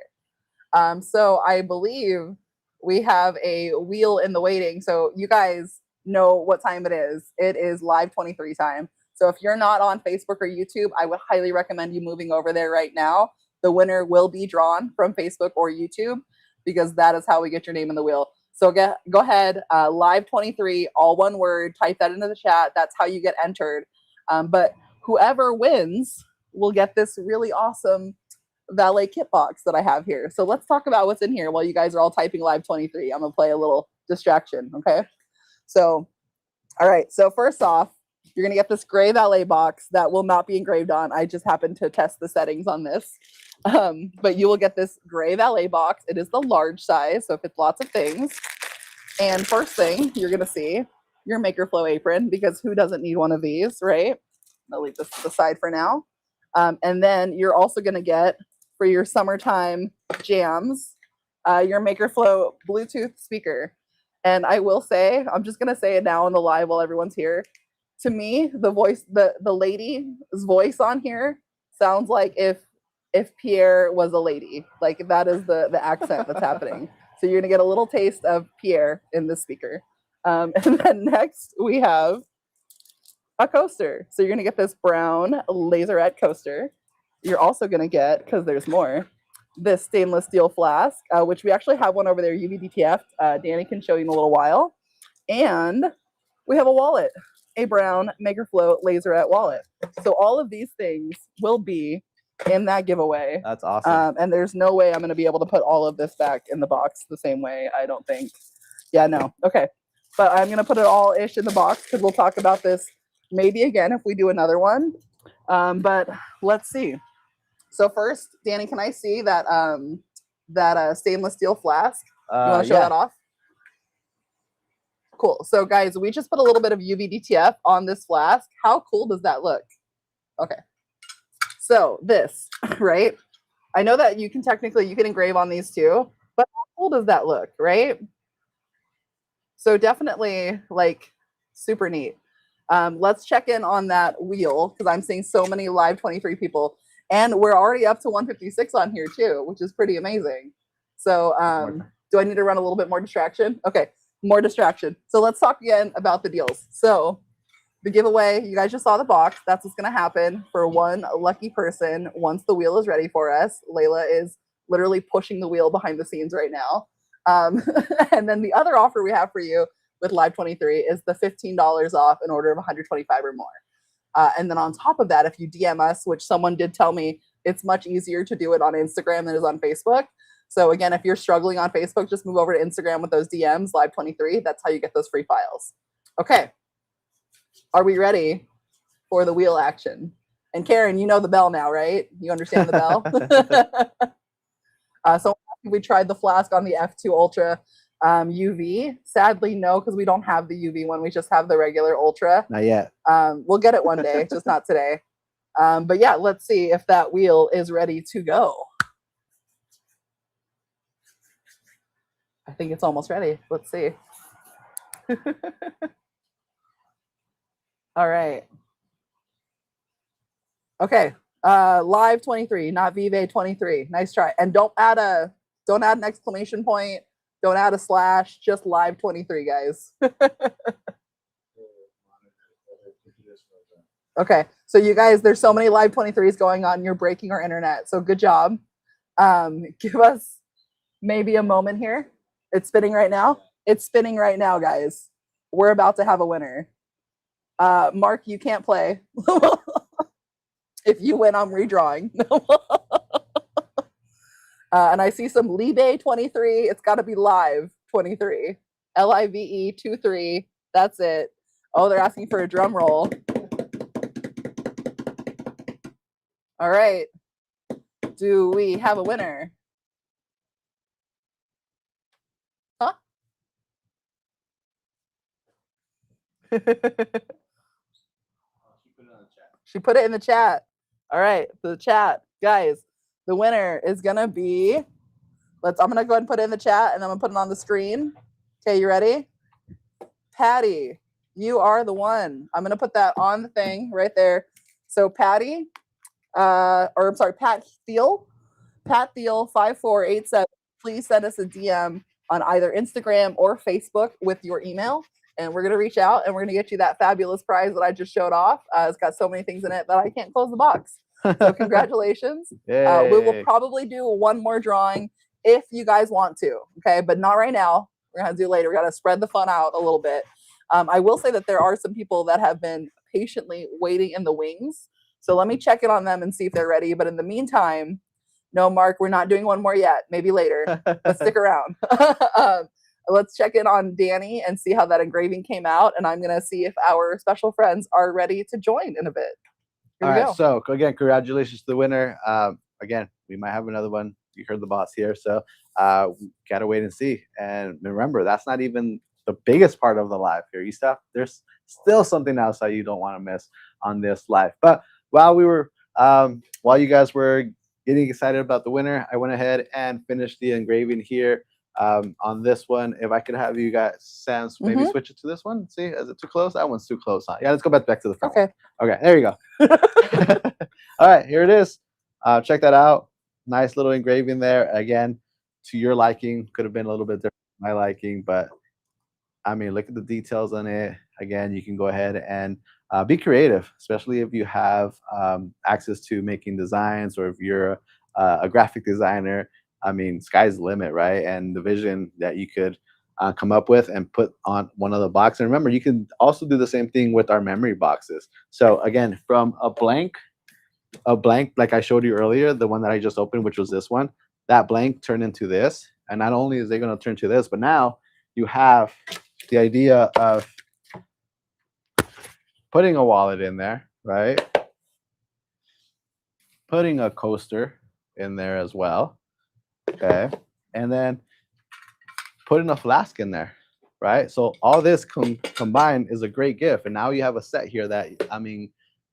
So I believe we have a wheel in the waiting. So you guys know what time it is. It is live 23 time. So if you're not on Facebook or YouTube, I would highly recommend you moving over there right now. The winner will be drawn from Facebook or YouTube because that is how we get your name in the wheel. So go ahead, live 23, all one word, type that into the chat. That's how you get entered. But whoever wins will get this really awesome valet kit box that I have here. So let's talk about what's in here while you guys are all typing live 23. I'm gonna play a little distraction, okay? So, all right, so first off, you're gonna get this gray valet box that will not be engraved on. I just happened to test the settings on this. But you will get this gray valet box. It is the large size, so it fits lots of things. And first thing you're gonna see, your MakerFlo apron, because who doesn't need one of these, right? I'll leave this to the side for now. And then you're also going to get, for your summertime jams, your MakerFlo Bluetooth speaker. And I will say, I'm just going to say it now on the live while everyone's here. To me, the voice, the lady's voice on here sounds like if Pierre was a lady. Like that is the accent that's happening. So you're going to get a little taste of Pierre in this speaker. And then next we have a coaster. So you're going to get this brown laserette coaster. You're also going to get, because there's more, this stainless steel flask, which we actually have one over there, UVDTF. Danny can show you in a little while. And we have a wallet, a brown MakerFlo laserette wallet. So all of these things will be in that giveaway. That's awesome. And there's no way I'm going to be able to put all of this back in the box the same way, I don't think. Yeah, no. Okay. But I'm going to put it all-ish in the box because we'll talk about this maybe again if we do another one. But let's see. So first, Danny, can I see that stainless steel flask? You want to show that off? Cool. So guys, we just put a little bit of UVDTF on this flask. How cool does that look? Okay. So this, right? I know that you can engrave on these too, but how cool does that look, right? So definitely like super neat. Let's check in on that wheel because I'm seeing so many live 23 people. And we're already up to 156 on here too, which is pretty amazing. So do I need to run a little bit more distraction? Okay, more distraction. So let's talk again about the deals. So the giveaway, you guys just saw the box. That's what's going to happen for one lucky person once the wheel is ready for us. Layla is literally pushing the wheel behind the scenes right now. And then the other offer we have for you with Live 23 is the $15 off in order of 125 or more. And then on top of that, if you DM us, which someone did tell me it's much easier to do it on Instagram than it is on Facebook. So again, if you're struggling on Facebook, just move over to Instagram with those DMs, Live 23. That's how you get those free files. Okay. Are we ready for the wheel action? And Karen, you know the bell now, right? You understand the bell? So we tried the flask on the F2 Ultra UV. Sadly, no, because we don't have the UV one. We just have the regular Ultra. Not yet. We'll get it one day, just not today. But yeah, let's see if that wheel is ready to go. I think it's almost ready. Let's see. All right. Okay. Live 23, not Vive 23. Nice try. And don't add an exclamation point. Don't add a slash. Just Live 23, guys. Okay. So you guys, there's so many Live 23s going on. You're breaking our internet. So good job. Give us maybe a moment here. It's spinning right now. It's spinning right now, guys. We're about to have a winner. Mark, you can't play. If you win, I'm redrawing. And I see some Libe 23. It's got to be Live 23. LIVE 23. That's it. Oh, they're asking for a drum roll. All right. Do we have a winner? Huh? She put it in the chat. All right, the chat, guys. The winner is gonna be. I'm gonna go ahead and put it in the chat, and I'm gonna put it on the screen. Okay, you ready? Patty, you are the one. I'm gonna put that on the thing right there. So Patty, Pat Thiel, 5487. Please send us a DM on either Instagram or Facebook with your email. And we're going to reach out and we're going to get you that fabulous prize that I just showed off. It's got so many things in it that I can't close the box. So congratulations. We will probably do one more drawing if you guys want to. Okay, but not right now. We're going to do later. We got to spread the fun out a little bit. I will say that there are some people that have been patiently waiting in the wings. So let me check in on them and see if they're ready. But in the meantime, no, Mark, we're not doing one more yet. Maybe later. But stick around. Let's check in on Danny and see how that engraving came out. And I'm going to see if our special friends are ready to join in a bit. Here we go. So again, congratulations to the winner. Again, we might have another one. You heard the boss here. So gotta wait and see. And remember, that's not even the biggest part of the live here. There's still something else that you don't want to miss on this live. But while we were While you guys were getting excited about the winner, I went ahead and finished the engraving here on this one. If I could have you guys, Sam, maybe switch it to this one. See, is it too close? That one's too close, huh? Yeah, let's go back to the front. Okay. Okay, there you go. All right, here it is. Check that out. Nice little engraving there. Again, to your liking. Could have been a little bit different to my liking, but I mean, look at the details on it. Again, you can go ahead and be creative, especially if you have access to making designs or if you're a graphic designer. I mean, sky's the limit, right? And the vision that you could come up with and put on one of the boxes. And remember, you can also do the same thing with our memory boxes. So again, from a blank, like I showed you earlier, the one that I just opened, which was this one, that blank turned into this. And not only is it going to turn to this, but now you have the idea of putting a wallet in there, right? Putting a coaster in there as well, okay? And then putting a flask in there, right? So all this combined is a great gift. And now you have a set here that, I mean,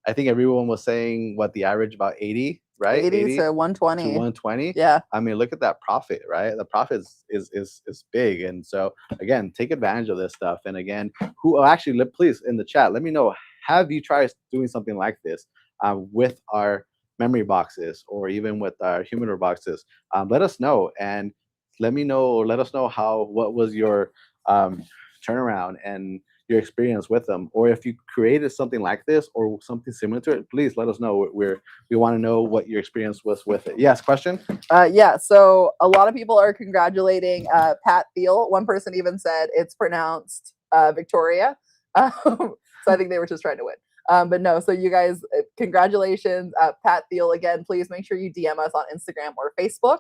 I think everyone was saying what the average about 80, right? 80 to 120. To 120. Yeah. I mean, look at that profit, right? The profit is big. And so again, take advantage of this stuff. And again, who actually please in the chat, let me know, have you tried doing something like this with our memory boxes or even with our Humidor boxes? Let us know and let me know or let us know what was your turnaround and your experience with them, or if you created something like this or something similar to it, please let us know. We want to know what your experience was with it. Yes, question? Yeah, so a lot of people are congratulating Pat Thiel. One person even said it's pronounced Victoria. So I think they were just trying to win. But no, so you guys, congratulations, Pat Thiel. Again, please make sure you DM us on Instagram or Facebook.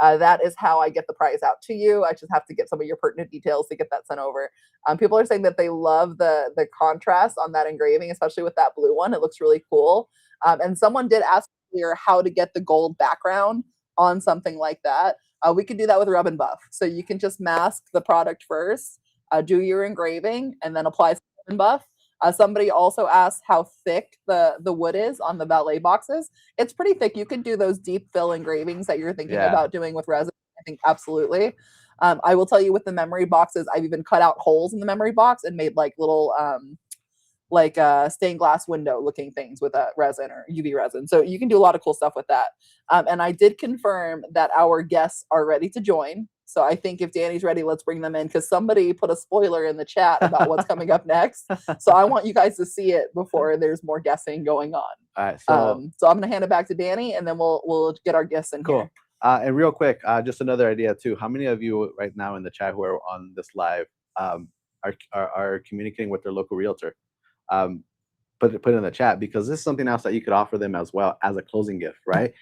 That is how I get the prize out to you. I just have to get some of your pertinent details to get that sent over. People are saying that they love the contrast on that engraving, especially with that blue one. It looks really cool. And someone did ask earlier how to get the gold background on something like that. We can do that with rub and buff. So you can just mask the product first, do your engraving, and then apply some rub and buff. Somebody also asked how thick the wood is on the ballet boxes. It's pretty thick. You could do those deep fill engravings that you're thinking about doing with resin. I think absolutely. I will tell you with the memory boxes, I've even cut out holes in the memory box and made like little stained glass window looking things with a resin or UV resin. So you can do a lot of cool stuff with that. And I did confirm that our guests are ready to join. So I think if Danny's ready, let's bring them in because somebody put a spoiler in the chat about what's coming up next. So I want you guys to see it before there's more guessing going on. All right. So I'm going to hand it back to Danny and then we'll get our guests in here. And real quick, just another idea too. How many of you right now in the chat who are on this live are communicating with their local realtor? Put it in the chat because this is something else that you could offer them as well as a closing gift, right?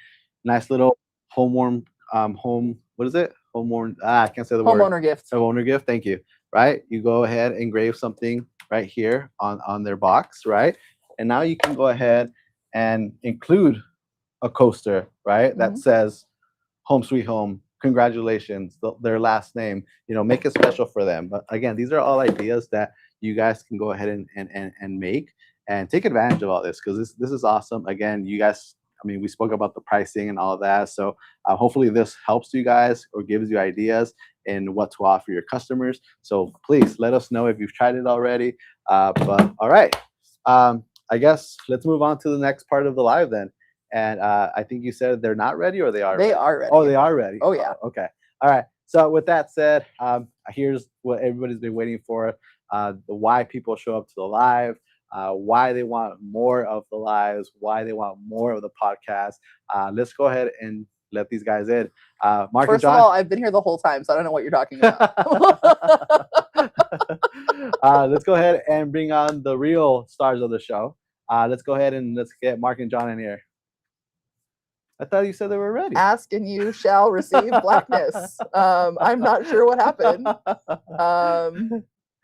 Nice little home. What is it? I can't say the word. Homeowner gift. Homeowner gift. Thank you. Right. You go ahead and engrave something right here on their box, right? And now you can go ahead and include a coaster, right? That says "Home Sweet Home." Congratulations, their last name. You know, make it special for them. But again, these are all ideas that you guys can go ahead and make and take advantage of all this because this is awesome. Again, you guys. I mean, we spoke about the pricing and all of that. So hopefully this helps you guys or gives you ideas in what to offer your customers. So please let us know if you've tried it already. But all right, I guess let's move on to the next part of the live then. And I think you said they're not ready or they are ready? They are ready. Oh, they are ready. Oh, yeah. Okay. All right. So with that said, here's what everybody's been waiting for, the why people show up to the live. Why they want more of the lives, why they want more of the podcast. Let's go ahead and let these guys in. Mark First and John, of all, I've been here the whole time, so I don't know what you're talking about. let's go ahead and bring on the real stars of the show. Let's go ahead and let's get Mark and John in here. I thought you said they were ready. Ask and you shall receive blackness. I'm not sure what happened.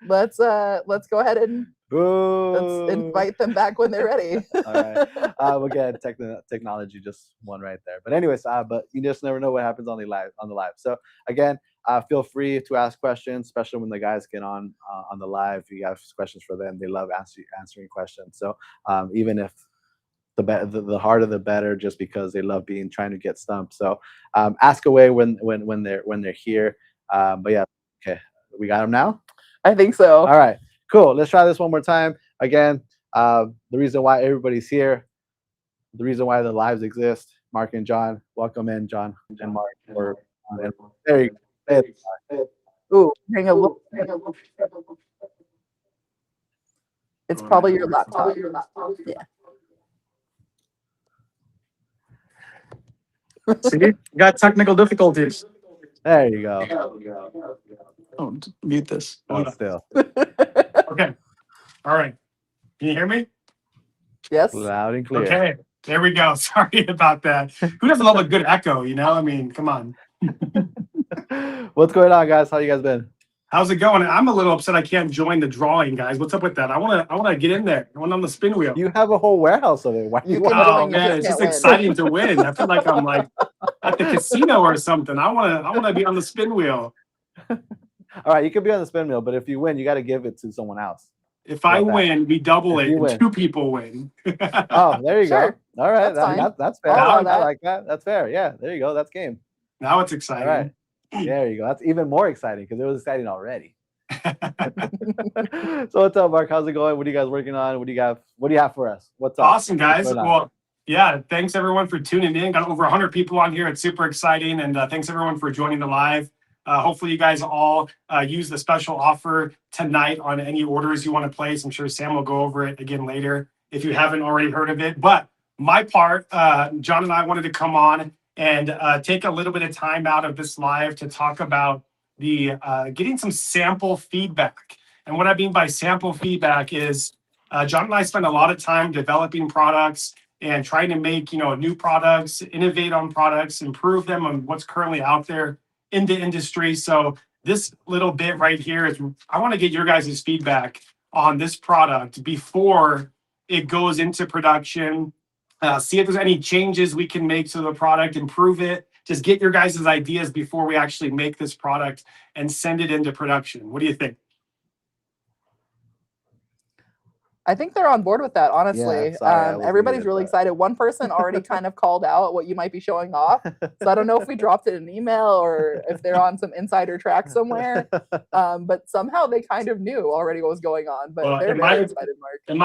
Let's go ahead and let's invite them back when they're ready. All right. Again, technology just won right there. But anyways, but you just never know what happens on the live. So again, feel free to ask questions, especially when the guys get on the live. If you have questions for them, they love answering questions. So even if the harder the better, just because they love trying to get stumped. So ask away when they're here. But yeah, okay, we got them now. I think so. All right, cool. Let's try this one more time. Again, the reason why everybody's here, the reason why the lives exist. Mark and John, welcome in, John and Mark. For there you go. Ooh, hang a little. It's probably your laptop. Yeah. See, you got technical difficulties. There you go. Oh, mute this. Hold still. Okay. All right. Can you hear me? Yes. Loud and clear. Okay. There we go. Sorry about that. Who doesn't love a good echo? You know, I mean, come on. What's going on, guys? How you guys been? How's it going? I'm a little upset I can't join the drawing, guys. What's up with that? I wanna get in there. I want on the spin wheel. You have a whole warehouse of it. Why You you can want- Oh join, you man, just it's just can't win. exciting to win. I feel like I'm like at the casino or something. I wanna be on the spin wheel. All right, you can be on the spin wheel, but if you win, you got to give it to someone else. If I Like that. win, we double If it you and win. 2 people win. Oh, there you Sure. go. All right, That's fine. that's fair. I'll allow I that. like that. That's fair. Yeah, there you go. That's game. Now it's All exciting. right, there you go. That's even more exciting because it was exciting already. So what's up, Mark? How's it going? What are you guys working on? What do you got? What do you have for us? What's up? Awesome, guys. What's going on? Well, yeah, thanks everyone for tuning in. Got over 100 people on here. It's super exciting. And thanks everyone for joining the live. Hopefully you guys all use the special offer tonight on any orders you want to place. I'm sure Sam will go over it again later if you haven't already heard of it. But my part, John and I wanted to come on and take a little bit of time out of this live to talk about the getting some sample feedback. And what I mean by sample feedback is John and I spend a lot of time developing products and trying to make new products, innovate on products, improve them on what's currently out there in the industry. So this little bit right here is I want to get your guys' feedback on this product before it goes into production. See if there's any changes we can make to the product, improve it. Just get your guys' ideas before we actually make this product and send it into production. What do you think? I think they're on board with that, honestly. Yeah, sorry, I wasn't Everybody's muted, really but- excited. One person already kind of called out what you might be showing off. So I don't know if we dropped it in an email or if they're on some insider track somewhere. But somehow they kind of knew already what was going on. But Well, they're it might very have- excited, Mark. It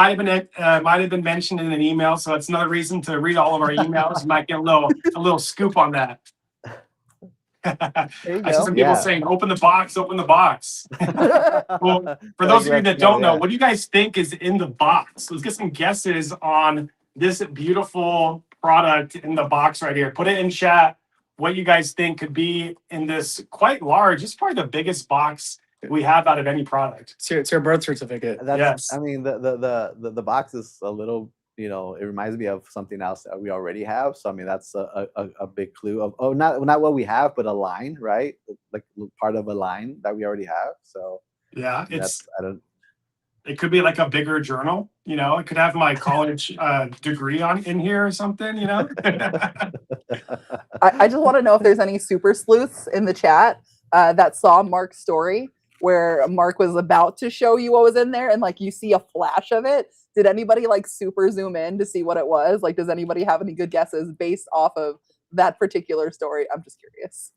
might have been mentioned in an email, so it's another reason to read all of our emails. You might get a little scoop on that. There you I see go. some people Yeah. saying, "Open the box, open the box." Well, for those of you that don't know, what do you guys think is in the box? Let's get some guesses on this beautiful product in the box right here. Put it in chat what you guys think could be in this quite large. It's probably the biggest box we have out of any product. It's your birth certificate. That's, Yes. I mean, the box is a little, it reminds me of something else that we already have. So I mean, that's a big clue of not what we have, but a line, right? Like part of a line that we already have. So Yeah, that's it could be like a bigger journal. It could have my college degree in here or something. I just want to know if there's any super sleuths in the chat that saw Mark's story where Mark was about to show you what was in there and like you see a flash of it. Did anybody like super zoom in to see what it was? Like, does anybody have any good guesses based off of that particular story? I'm just curious.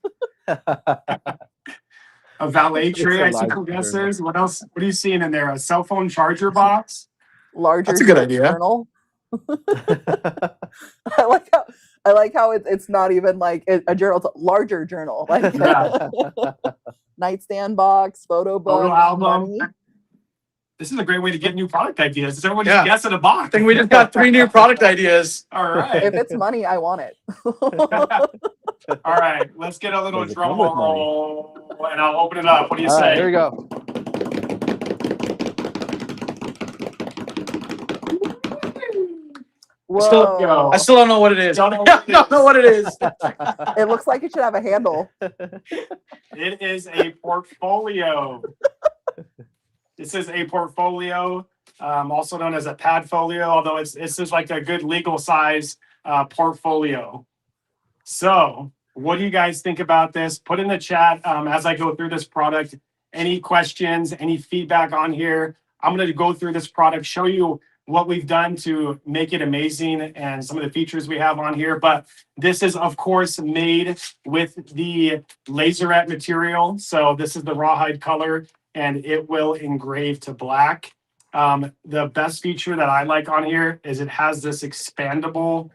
A valet It's tray. a I see large some journal. guesses. What else? What are you seeing in there? A cell phone charger box. Larger That's a good idea. journal. I like how it's not even like a journal, it's a larger journal. Like Yeah. nightstand box, photo book, Photo album. money. This is a great way to get new product ideas. Does everyone Yeah. just guess in a box? I think we just got 3 new product ideas. All right. If it's money, I want it. All right. Let's get a little Does it drum come with money? roll and I'll open it up. What do you All say? right, here we go. Still go. I still don't know what it is. Don't know I what it don't know is. what it is. It looks like it should have a handle. It is a portfolio. This is a portfolio, also known as a padfolio, although it's just like a good legal size portfolio. So, what do you guys think about this? Put in the chat as I go through this product. Any questions, any feedback on here? I'm going to go through this product, show you what we've done to make it amazing and some of the features we have on here. But this is, of course, made with the laserette material. So this is the rawhide color, and it will engrave to black. The best feature that I like on here is it has this expandable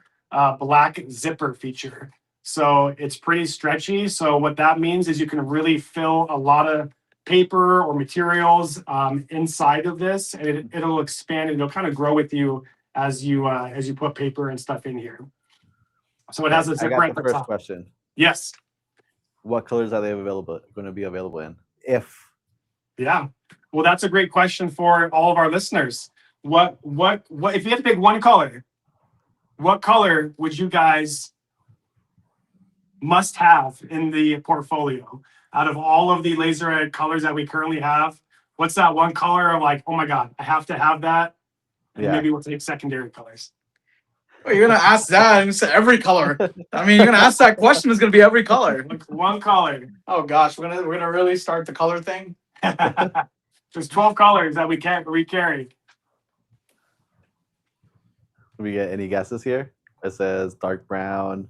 black zipper feature. So it's pretty stretchy. So what that means is you can really fill a lot of paper or materials inside of this, and it'll expand and it'll kind of grow with you as you put paper and stuff in here. So it has a I zipper got at the the first top. question. Yes. What colors are they going to be available in? If Yeah. Well, that's a great question for all of our listeners. What if you had to pick one color, what color would you guys must have in the portfolio out of all of the laser colors that we currently have? What's that one color of like, oh my God, I have to have that? And Yeah. maybe we'll take secondary colors. Well, you're gonna ask that and say every color. I mean, you're gonna ask that question. It's gonna be every color. Like one color. Oh gosh, we're gonna really start the color thing. There's 12 colors that we carry. do we get any guesses here? It says dark brown,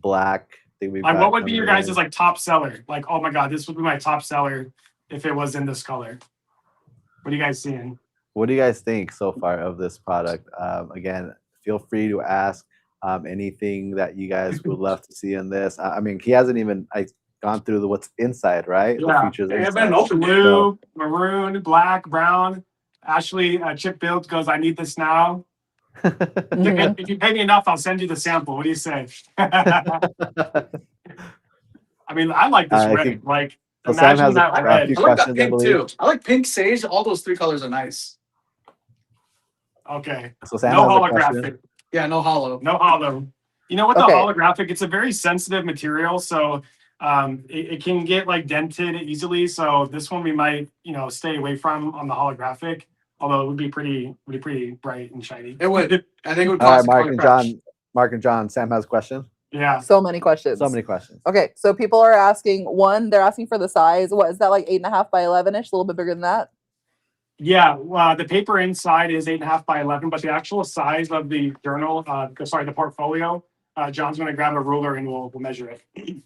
black. I think we've Like, got what would be your coming guys' in. like top seller? Like, oh my God, this would be my top seller if it was in this color. What are you guys seeing? What do you guys think so far of this product? Again, feel free to ask anything that you guys would love to see in this. I mean, he hasn't even gone through what's inside, right? Yeah, The features they have inside. been open blue, maroon, black, brown. Ashley Chip Build goes, I need this now. Mhm. If you pay me enough, I'll send you the sample. What do you say? I mean, I like this I red. think- Like, So Sam imagine has that a red. few I like that questions, I pink believe. too. I like pink, sage. All those three colors are nice. Okay. So Sam No has a question. holographic. Yeah, no hollow. No hollow. You know what? The Okay. holographic, it's a very sensitive material, so it can get like dented easily. So this one we might, stay away from on the holographic. Although it would be pretty bright and shiny. It would. I think it would All right, cause Mark color and crash. John. Mark and John. Sam has a question. Yeah. So many questions. So many questions. Okay, so people are asking. One, they're asking for the size. What is that, like 8.5 by 11ish? A little bit bigger than that. Yeah. The paper inside is 8.5 by 11, but the actual size of the journal, the portfolio, John's going to grab a ruler and we'll measure it.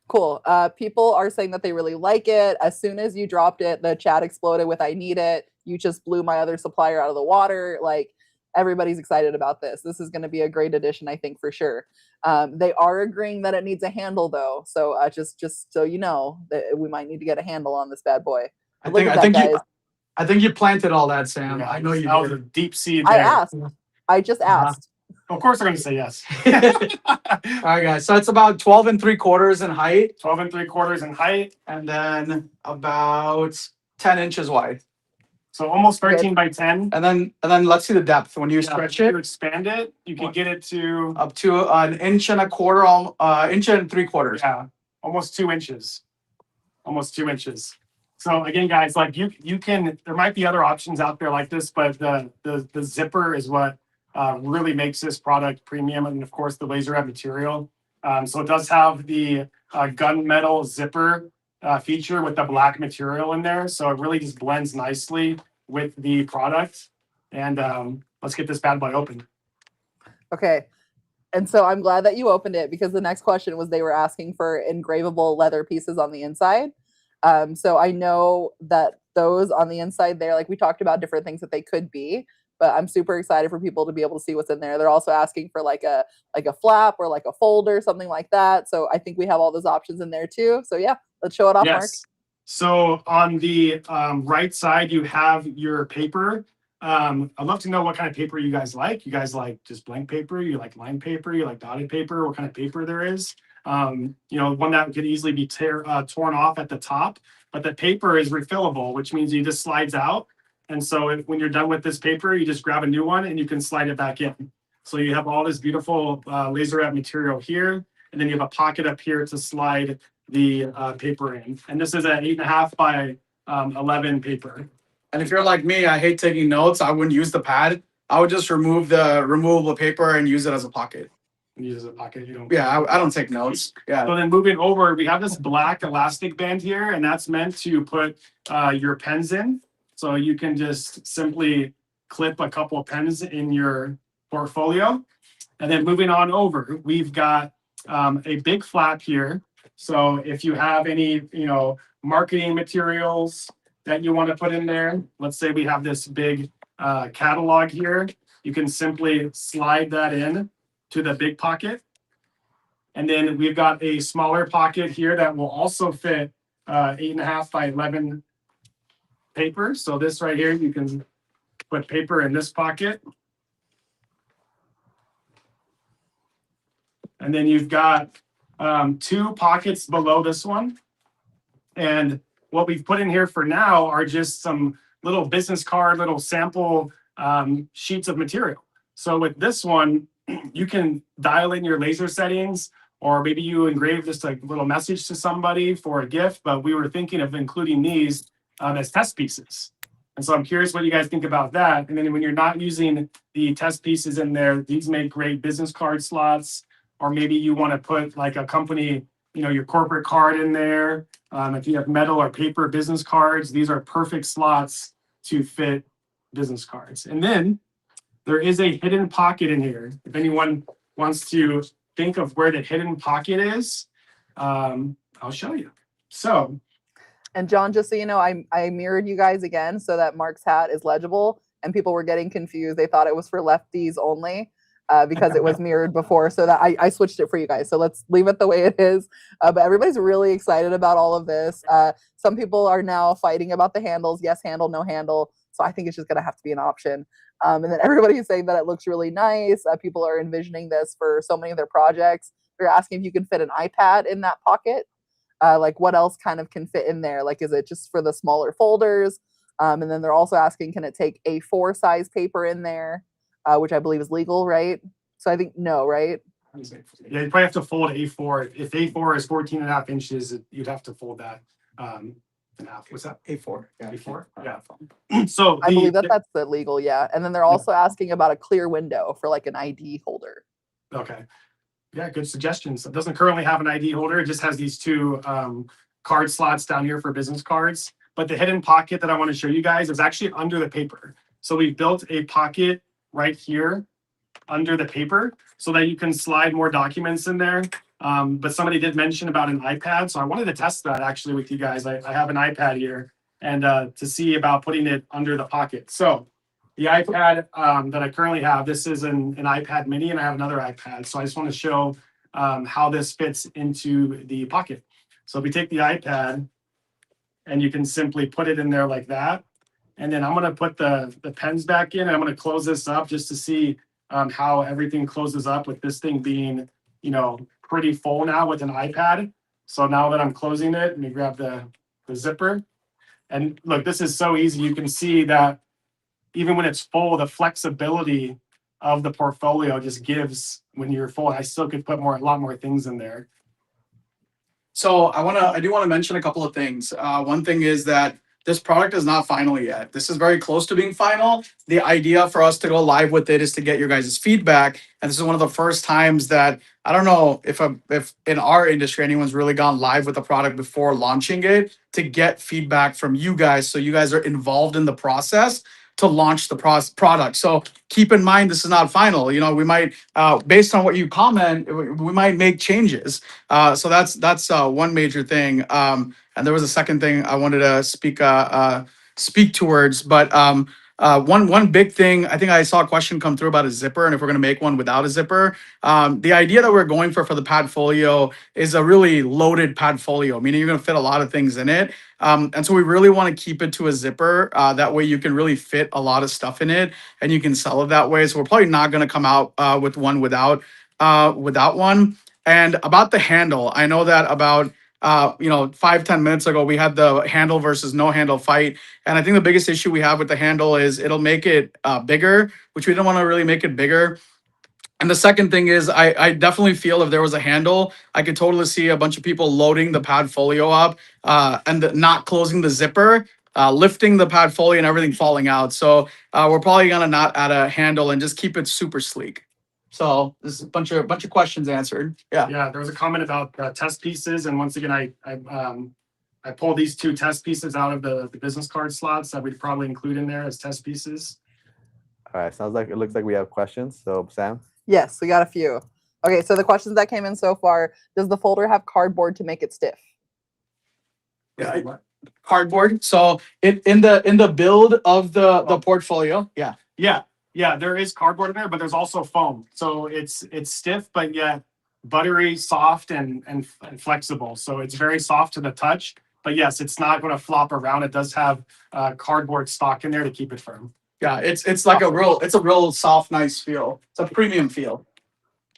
Cool. People are saying that they really like it. As soon as you dropped it, the chat exploded with "I need it." You just blew my other supplier out of the water. Like, everybody's excited about this. This is going to be a great addition, I think, for sure. They are agreeing that it needs a handle, though. So just so you know, that we might need to get a handle on this bad boy. I Look think at I think that, you guys. I think you planted all that, Sam. Yeah, I know you that was a did. deep seed I there. asked. I just asked. Of course they're going to say yes. All right, guys. So it's about 12 3/4 in height, 12 3/4 in height. and then about 10 inches wide. So almost 13 Okay. by 10. And then let's see the depth. When you stretch If you it expand it, you can get it to up to an inch and a quarter, inch and 3/4. yeah, almost 2 inches. Almost 2 inches. So again, guys, like you can, there might be other options out there like this, but the zipper is what really makes this product premium, and of course the laserette material. So it does have the gunmetal zipper feature with the black material in there, so it really just blends nicely with the product. And let's get this bad boy open. Okay. And so I'm glad that you opened it, because the next question was they were asking for engravable leather pieces on the inside. So I know that those on the inside there, like we talked about different things that they could be, but I'm super excited for people to be able to see what's in there. They're also asking for like a flap or like a folder, something like that. So I think we have all those options in there too. So yeah, let's show it off, Mark. So on the right side, you have your paper. I'd love to know what kind of paper you guys like. You guys like just blank paper? You like line paper? You like dotted paper? What kind of paper there is? One that could easily be torn off at the top, but the paper is refillable, which means it just slides out. And so when you're done with this paper, you just grab a new one and you can slide it back in. So you have all this beautiful laserette material here, and then you have a pocket up here to slide the paper in. And this is an 8.5 by 11 paper. And if you're like me, I hate taking notes. I wouldn't use the pad. I would just remove the removable paper and use it as a pocket. Use as a pocket. You don't. Yeah, I don't take notes. Yeah. So then moving over, we have this black elastic band here, and that's meant to put your pens in. So you can just simply clip a couple of pens in your portfolio. And then moving on over, we've got a big flap here. So if you have any, marketing materials that you want to put in there, let's say we have this big catalog here, you can simply slide that in to the big pocket. And then we've got a smaller pocket here that will also fit 8.5 by 11 paper. So this right here, you can put paper in this pocket. And then you've got 2 pockets below this one. And what we've put in here for now are just some little business card, little sample sheets of material. So with this one, you can dial in your laser settings, or maybe you engrave just a little message to somebody for a gift, but we were thinking of including these as test pieces. And so I'm curious what you guys think about that. And then when you're not using the test pieces in there, these make great business card slots, or maybe you want to put like a company, your corporate card in there. If you have metal or paper business cards, these are perfect slots to fit business cards. And then there is a hidden pocket in here. If anyone wants to think of where the hidden pocket is, I'll show you. So, and John, just so you know, I mirrored you guys again so that Mark's hat is legible, and people were getting confused. They thought it was for lefties only because it was mirrored before. So that I switched it for you guys. So let's leave it the way it is. But everybody's really excited about all of this. Some people are now fighting about the handles. Yes handle, no handle. So I think it's just going to have to be an option. And then everybody is saying that it looks really nice. People are envisioning this for so many of their projects. They're asking if you can fit an iPad in that pocket. Like what else kind of can fit in there? Like, is it just for the smaller folders? And then they're also asking, can it take A4 size paper in there, which I believe is legal, right? So I think no, right? Yeah, you probably have to fold A4. If A4 is 14.5 inches, you'd have to fold that in half. What's that? A4. Yeah. A4? Yeah. So I believe that's illegal, yeah. And then they're also asking about a clear window for like an ID holder. Okay. Yeah, good suggestions. It doesn't currently have an ID holder. It just has these 2 card slots down here for business cards. But the hidden pocket that I want to show you guys is actually under the paper. So we've built a pocket right here under the paper so that you can slide more documents in there. But somebody did mention about an iPad. So I wanted to test that actually with you guys. I have an iPad here and to see about putting it under the pocket. So the iPad that I currently have, this is an iPad mini, and I have another iPad. So I just want to show how this fits into the pocket. So if we take the iPad and you can simply put it in there like that. And then I'm going to put the pens back in, and I'm going to close this up just to see how everything closes up with this thing being, pretty full now with an iPad. So now that I'm closing it, let me grab the zipper. And look, this is so easy. You can see that even when it's full, the flexibility of the portfolio just gives when you're full. I still could put a lot more things in there. So I do want to mention a couple of things. One thing is that this product is not final yet. This is very close to being final. The idea for us to go live with it is to get your guys' feedback. And this is one of the first times that I don't know if in our industry anyone's really gone live with a product before launching it, to get feedback from you guys, so you guys are involved in the process to launch the product. So keep in mind, this is not final. We might, based on what you comment, we might make changes. So that's one major thing. And there was a second thing I wanted to speak towards, but one big thing, I think I saw a question come through about a zipper, and if we're going to make one without a zipper. The idea that we're going for the Padfolio is a really loaded Padfolio, meaning you're going to fit a lot of things in it. And so we really want to keep it to a zipper. That way you can really fit a lot of stuff in it, and you can sell it that way. So we're probably not going to come out with one without one. And about the handle, I know that about 5-10 minutes ago, we had the handle versus no handle fight. And I think the biggest issue we have with the handle is it'll make it bigger, which we don't want to really make it bigger. And the second thing is I definitely feel if there was a handle, I could totally see a bunch of people loading the Padfolio up and not closing the zipper, lifting the Padfolio and everything falling out. So we're probably going to not add a handle and just keep it super sleek. So this is a bunch of questions answered. Yeah. Yeah, there was a comment about test pieces, and once again, I pulled these 2 test pieces out of the business card slots that we'd probably include in there as test pieces. All right, sounds like it looks like we have questions. So Sam, Yes, we got a few. Okay, so the questions that came in so far: does the folder have cardboard to make it stiff? Yeah, cardboard. So in the build of the portfolio, yeah. Yeah, there is cardboard in there, but there's also foam. So it's stiff, but yet buttery, soft, and flexible. So it's very soft to the touch. But yes, it's not going to flop around. It does have cardboard stock in there to keep it firm. Yeah, it's like a real soft, nice feel. It's a premium feel.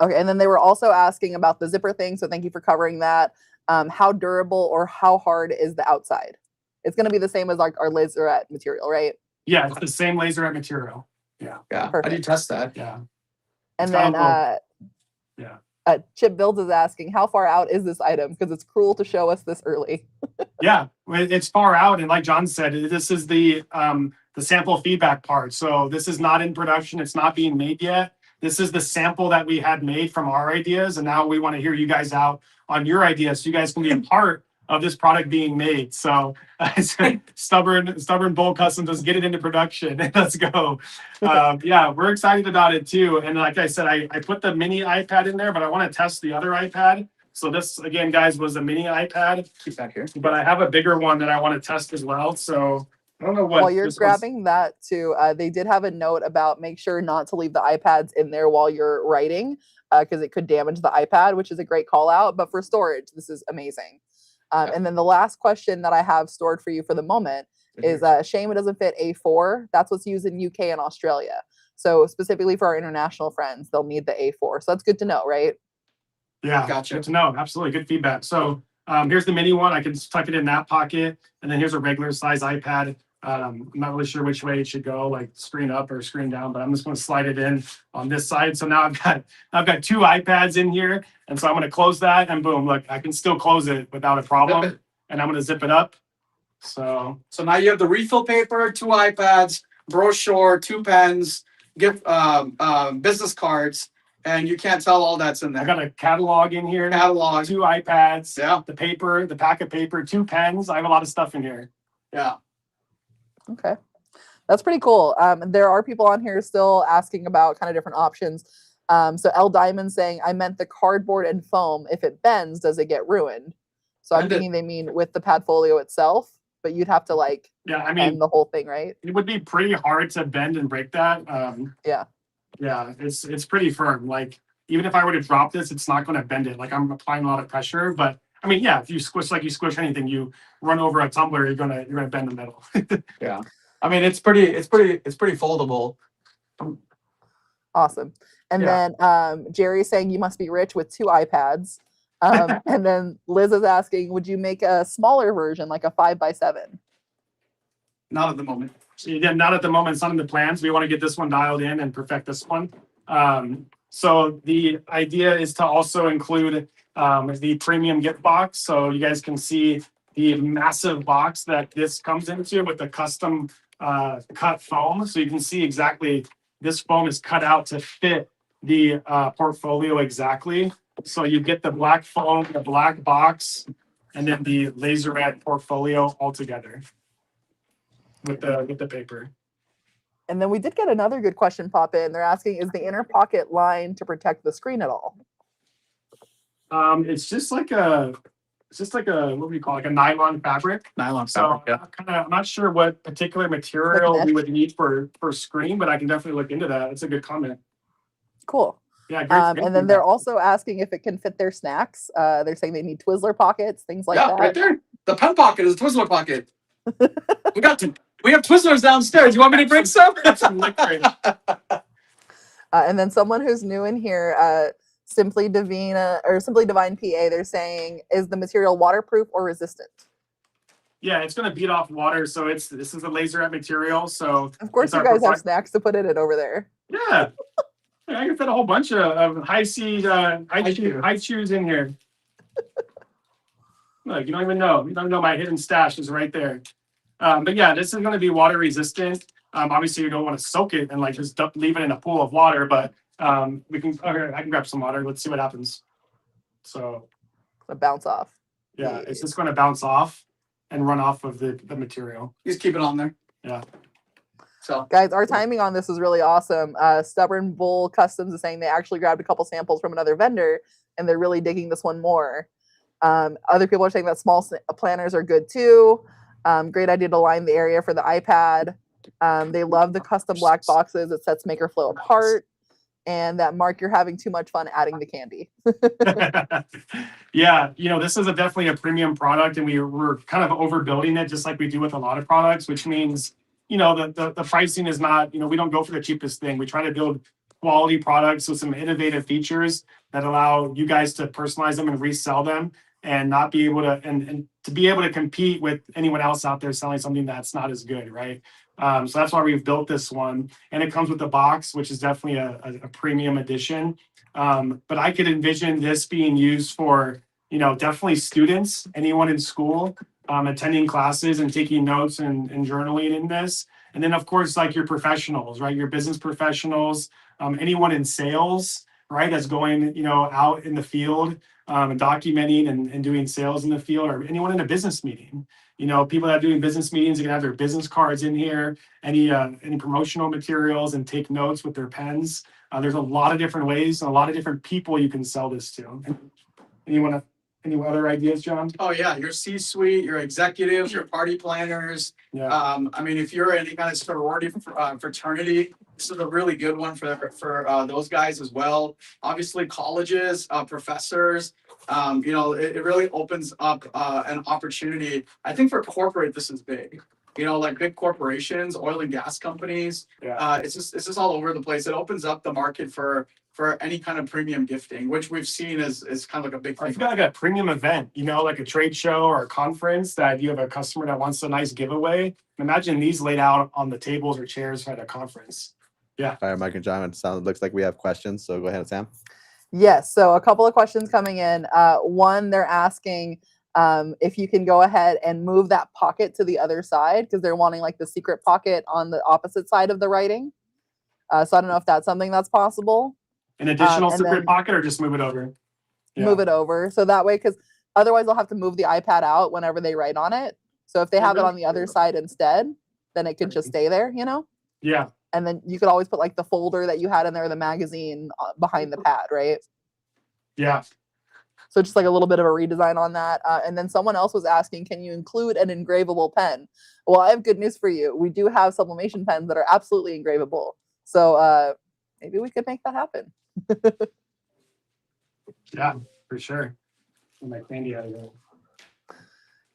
Okay, and then they were also asking about the zipper thing. So thank you for covering that. How durable or how hard is the outside? It's going to be the same as our laserette material, right? Yeah, it's the same laserette material. Yeah. Yeah. Perfect. How do you test that? Yeah. And It's got a then little- yeah. Chip Builds is asking, how far out is this item? Because it's cruel to show us this early. Yeah, it's far out, and like John said, this is the sample feedback part. So this is not in production; it's not being made yet. This is the sample that we had made from our ideas, and now we want to hear you guys out on your ideas, so you guys can be a part of this product being made. So stubborn Bowl Custom, just get it into production. Let's go. Yeah, we're excited about it too. And like I said, I put the mini iPad in there, but I want to test the other iPad. So this, again, guys, was a mini iPad. Keep that here. But I have a bigger one that I want to test as well. So I don't know what. While you're grabbing that too, they did have a note about make sure not to leave the iPads in there while you're writing because it could damage the iPad, which is a great call out. But for storage, this is amazing. And then the last question that I have stored for you for the moment is shame it doesn't fit A4. That's what's used in UK and Australia. So specifically for our international friends, they'll need the A4. So that's good to know, right? Yeah, Gotcha. Good to know. Absolutely, good feedback. So here's the mini one. I can just tuck it in that pocket, and then here's a regular size iPad. I'm not really sure which way it should go, like screen up or screen down, but I'm just going to slide it in on this side. So now I've got two iPads in here, and so I'm going to close that, and boom, look, I can still close it without a problem. And I'm going to zip it up. So now you have the refill paper, two iPads, brochure, two pens, gift business cards, and you can't tell all that's in there. I got a catalog in here, Catalog, two iPads, yeah, the paper, the pack of paper, two pens. I have a lot of stuff in here. yeah. Okay. That's pretty cool. There are people on here still asking about kind of different options. So L Diamond saying, I meant the cardboard and foam. If it bends, does it get ruined? So I'm thinking they mean with the Padfolio itself, but you'd have to end the whole thing, right? It would be pretty hard to bend and break that. Yeah, it's pretty firm. Like even if I were to drop this, it's not going to bend it. Like I'm applying a lot of pressure, but I mean, yeah, if you squish you squish anything, you run over a tumbler, you're gonna bend the metal. Yeah, I mean it's pretty foldable. Awesome. And then Jerry's saying you must be rich with two iPads. And then Liz is asking, would you make a smaller version, like a 5x7? Not at the moment. Yeah, not at the moment. It's not in the plans. We want to get this one dialed in and perfect this one. So the idea is to also include the premium gift box. So you guys can see the massive box that this comes into with the custom cut foam. So you can see exactly this foam is cut out to fit the portfolio exactly. So you get the black foam, the black box, and then the laserette portfolio all together with the paper. And then we did get another good question pop in. They're asking, is the inner pocket lined to protect the screen at all? It's just like a what do you call it? Like a nylon fabric. Nylon So fabric, yeah. I'm not sure what particular material we would need for screen, but I can definitely look into that. It's a good comment. Cool. Yeah, great. And then they're also asking if it can fit their snacks. They're saying they need Twizzler pockets, things like that. Right there. The pen pocket is a Twizzler pocket. We have Twizzlers downstairs. You want me to bring some? And then someone who's new in here, Simply Divine PA, they're saying, is the material waterproof or resistant? Yeah, it's going to beat off water. So this is a laserette material. So of course you guys have snacks to put in it over there. Yeah. I can fit a whole bunch of high chews in here. Look, you don't even know. You don't know my hidden stash is right there. But yeah, this is going to be water resistant. Obviously, you don't want to soak it and just leave it in a pool of water. But I can grab some water. Let's see what happens. So it'll bounce off. Yeah, it's just going to bounce off and run off of the material. Just keep it on there. Yeah. So Guys, our timing on this is really awesome. Stubborn Bull Customs is saying they actually grabbed a couple samples from another vendor and they're really digging this one more. Other people are saying that small planners are good too. Great idea to line the area for the iPad. They love the custom black boxes. It sets MakerFlo apart. And that, Mark, you're having too much fun adding the candy. Yeah, this is definitely a premium product, and we're kind of overbuilding it, just like we do with a lot of products, which means, the pricing is not, we don't go for the cheapest thing. We try to build quality products with some innovative features that allow you guys to personalize them and resell them, and not be able to, and to be able to compete with anyone else out there selling something that's not as good, right? So that's why we've built this one, and it comes with the box, which is definitely a premium edition. But I could envision this being used for, definitely students, anyone in school, attending classes and taking notes and journaling in this. And then, of course, like your professionals, right? Your business professionals, anyone in sales, right? That's going, out in the field, and documenting and doing sales in the field, or anyone in a business meeting. People that are doing business meetings, they can have their business cards in here, any promotional materials, and take notes with their pens. There's a lot of different ways and a lot of different people you can sell this to. Any other ideas, John? Oh yeah, your C-suite, your executives, your party planners. Yeah. I mean, if you're any kind of sorority fraternity, this is a really good one for those guys as well. Obviously, colleges, professors. It really opens up an opportunity. I think for corporate, this is big. Like big corporations, oil and gas companies. Yeah. It's just all over the place. It opens up the market for any kind of premium gifting, which we've seen is kind of like a big Or thing. if you got like a premium event, like a trade show or a conference that you have a customer that wants a nice giveaway. Imagine these laid out on the tables or chairs at a conference. Yeah. All right, Mike and John, looks like we have questions. So go ahead, Sam. Yes. So a couple of questions coming in. One, they're asking if you can go ahead and move that pocket to the other side, because they're wanting like the secret pocket on the opposite side of the writing. So I don't know if that's something that's possible. An additional and secret then pocket, or just move it over? Yeah. Move it over. So that way, because otherwise they'll have to move the iPad out whenever they write on it. So if they have it on the other side instead, then it can just stay there, Yeah. And then you could always put like the folder that you had in there, the magazine behind the pad, right? Yeah. So just like a little bit of a redesign on that. And then someone else was asking, can you include an engravable pen? Well, I have good news for you. We do have sublimation pens that are absolutely engravable. So maybe we could make that happen. Yeah, for sure. My candy out of there.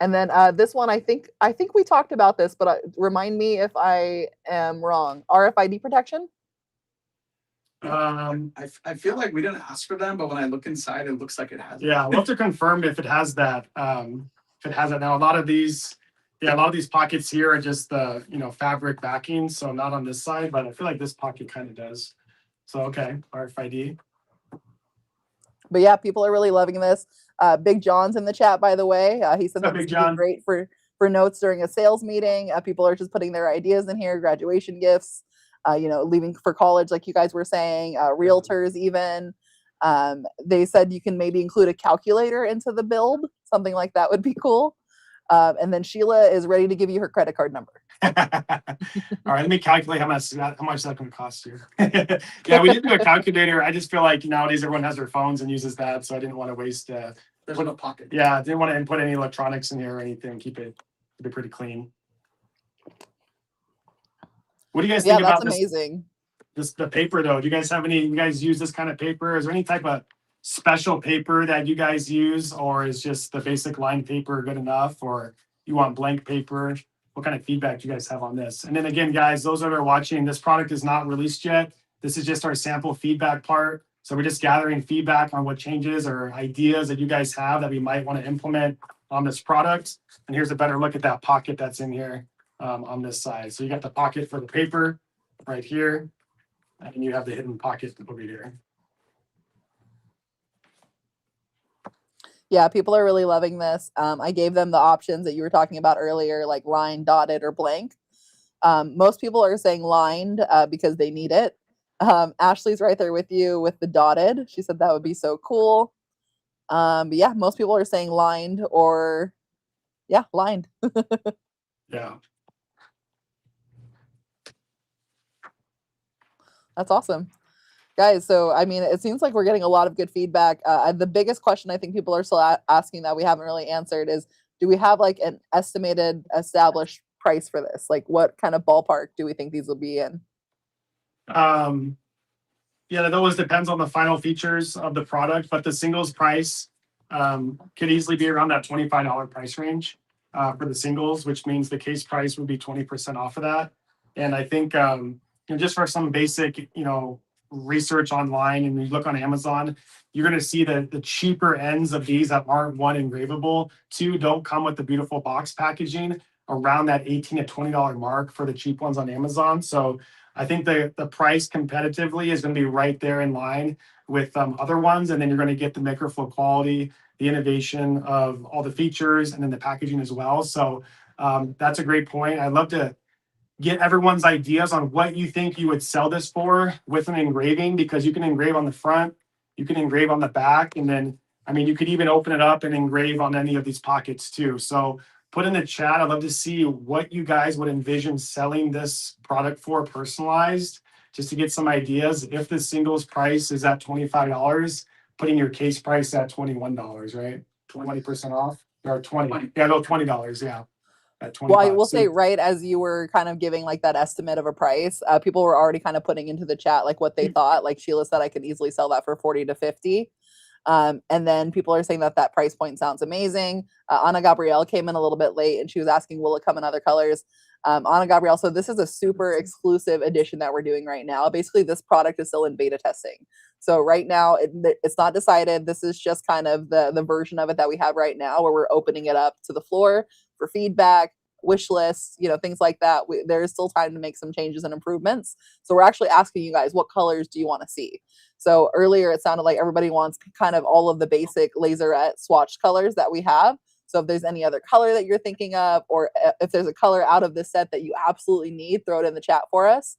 And then this one, I think we talked about this, but remind me if I am wrong. RFID protection? I feel like we didn't ask for them, but when I look inside, it looks like it has. Yeah, we'll have to confirm if it has that. If it has it now, a lot of these pockets here are just the fabric backing, so not on this side, but I feel like this pocket kind of does. So okay, RFID. But yeah, people are really loving this. Big John's in the chat, by the way. He said that this would be great for notes during a sales meeting. People are just putting their ideas in here, graduation gifts, leaving for college, like you guys were saying, realtors even. They said you can maybe include a calculator into the build. Something like that would be cool. And then Sheila is ready to give you her credit card number. All right, let me calculate how much that's going to cost you. Yeah, we did do a calculator. I just feel like nowadays everyone has their phones and uses that, so I didn't want to waste. There's no pocket. Yeah, I didn't want to input any electronics in here or anything. Keep it pretty clean. What do you guys think about this? Amazing. The paper though. Do you guys have any? You guys use this kind of paper? Is there any type of special paper that you guys use, or is just the basic lined paper good enough, or you want blank paper? What kind of feedback do you guys have on this? And then again, guys, those that are watching, this product is not released yet. This is just our sample feedback part. So we're just gathering feedback on what changes or ideas that you guys have that we might want to implement on this product. And here's a better look at that pocket that's in here on this side. So you got the pocket for the paper right here, and you have the hidden pocket over here. Yeah, people are really loving this. I gave them the options that you were talking about earlier, like lined, dotted, or blank. Most people are saying lined because they need it. Ashley's right there with you with the dotted. She said that would be so cool. But yeah, most people are saying lined or, yeah, lined. Yeah. That's awesome. Guys, so I mean, it seems like we're getting a lot of good feedback. The biggest question I think people are still asking that we haven't really answered is, do we have like an estimated established price for this? Like, what kind of ballpark do we think these will be in? Yeah, that always depends on the final features of the product, but the singles price could easily be around that $25 price range for the singles, which means the case price would be 20% off of that. And I think just for some basic, research online, and you look on Amazon, you're going to see that the cheaper ends of these that aren't, one, engravable, two, don't come with the beautiful box packaging, around that $18 to $20 mark for the cheap ones on Amazon. So I think the price competitively is going to be right there in line with other ones. And then you're going to get the MakerFlo quality, the innovation of all the features, and then the packaging as well. So that's a great point. I'd love to get everyone's ideas on what you think you would sell this for with an engraving, because you can engrave on the front, you can engrave on the back, and then, I mean, you could even open it up and engrave on any of these pockets too. So put in the chat, I'd love to see what you guys would envision selling this product for personalized, just to get some ideas. If the singles price is at $25, putting your case price at $21, right? 20% off, or 20. Yeah, no, $20, yeah. At 25. Well, I will say, right as you were kind of giving like that estimate of a price, people were already kind of putting into the chat like what they thought. Like Sheila said, I could easily sell that for 40 to 50. And then people are saying that price point sounds amazing. Anna Gabrielle came in a little bit late and she was asking, will it come in other colors? Anna Gabrielle, so this is a super exclusive edition that we're doing right now. Basically, this product is still in beta testing. So right now, it's not decided. This is just kind of the version of it that we have right now, where we're opening it up to the floor for feedback, wish lists, things like that. There is still time to make some changes and improvements. So we're actually asking you guys, what colors do you want to see? So earlier it sounded like everybody wants kind of all of the basic laserette swatch colors that we have. So if there's any other color that you're thinking of, or if there's a color out of this set that you absolutely need, throw it in the chat for us.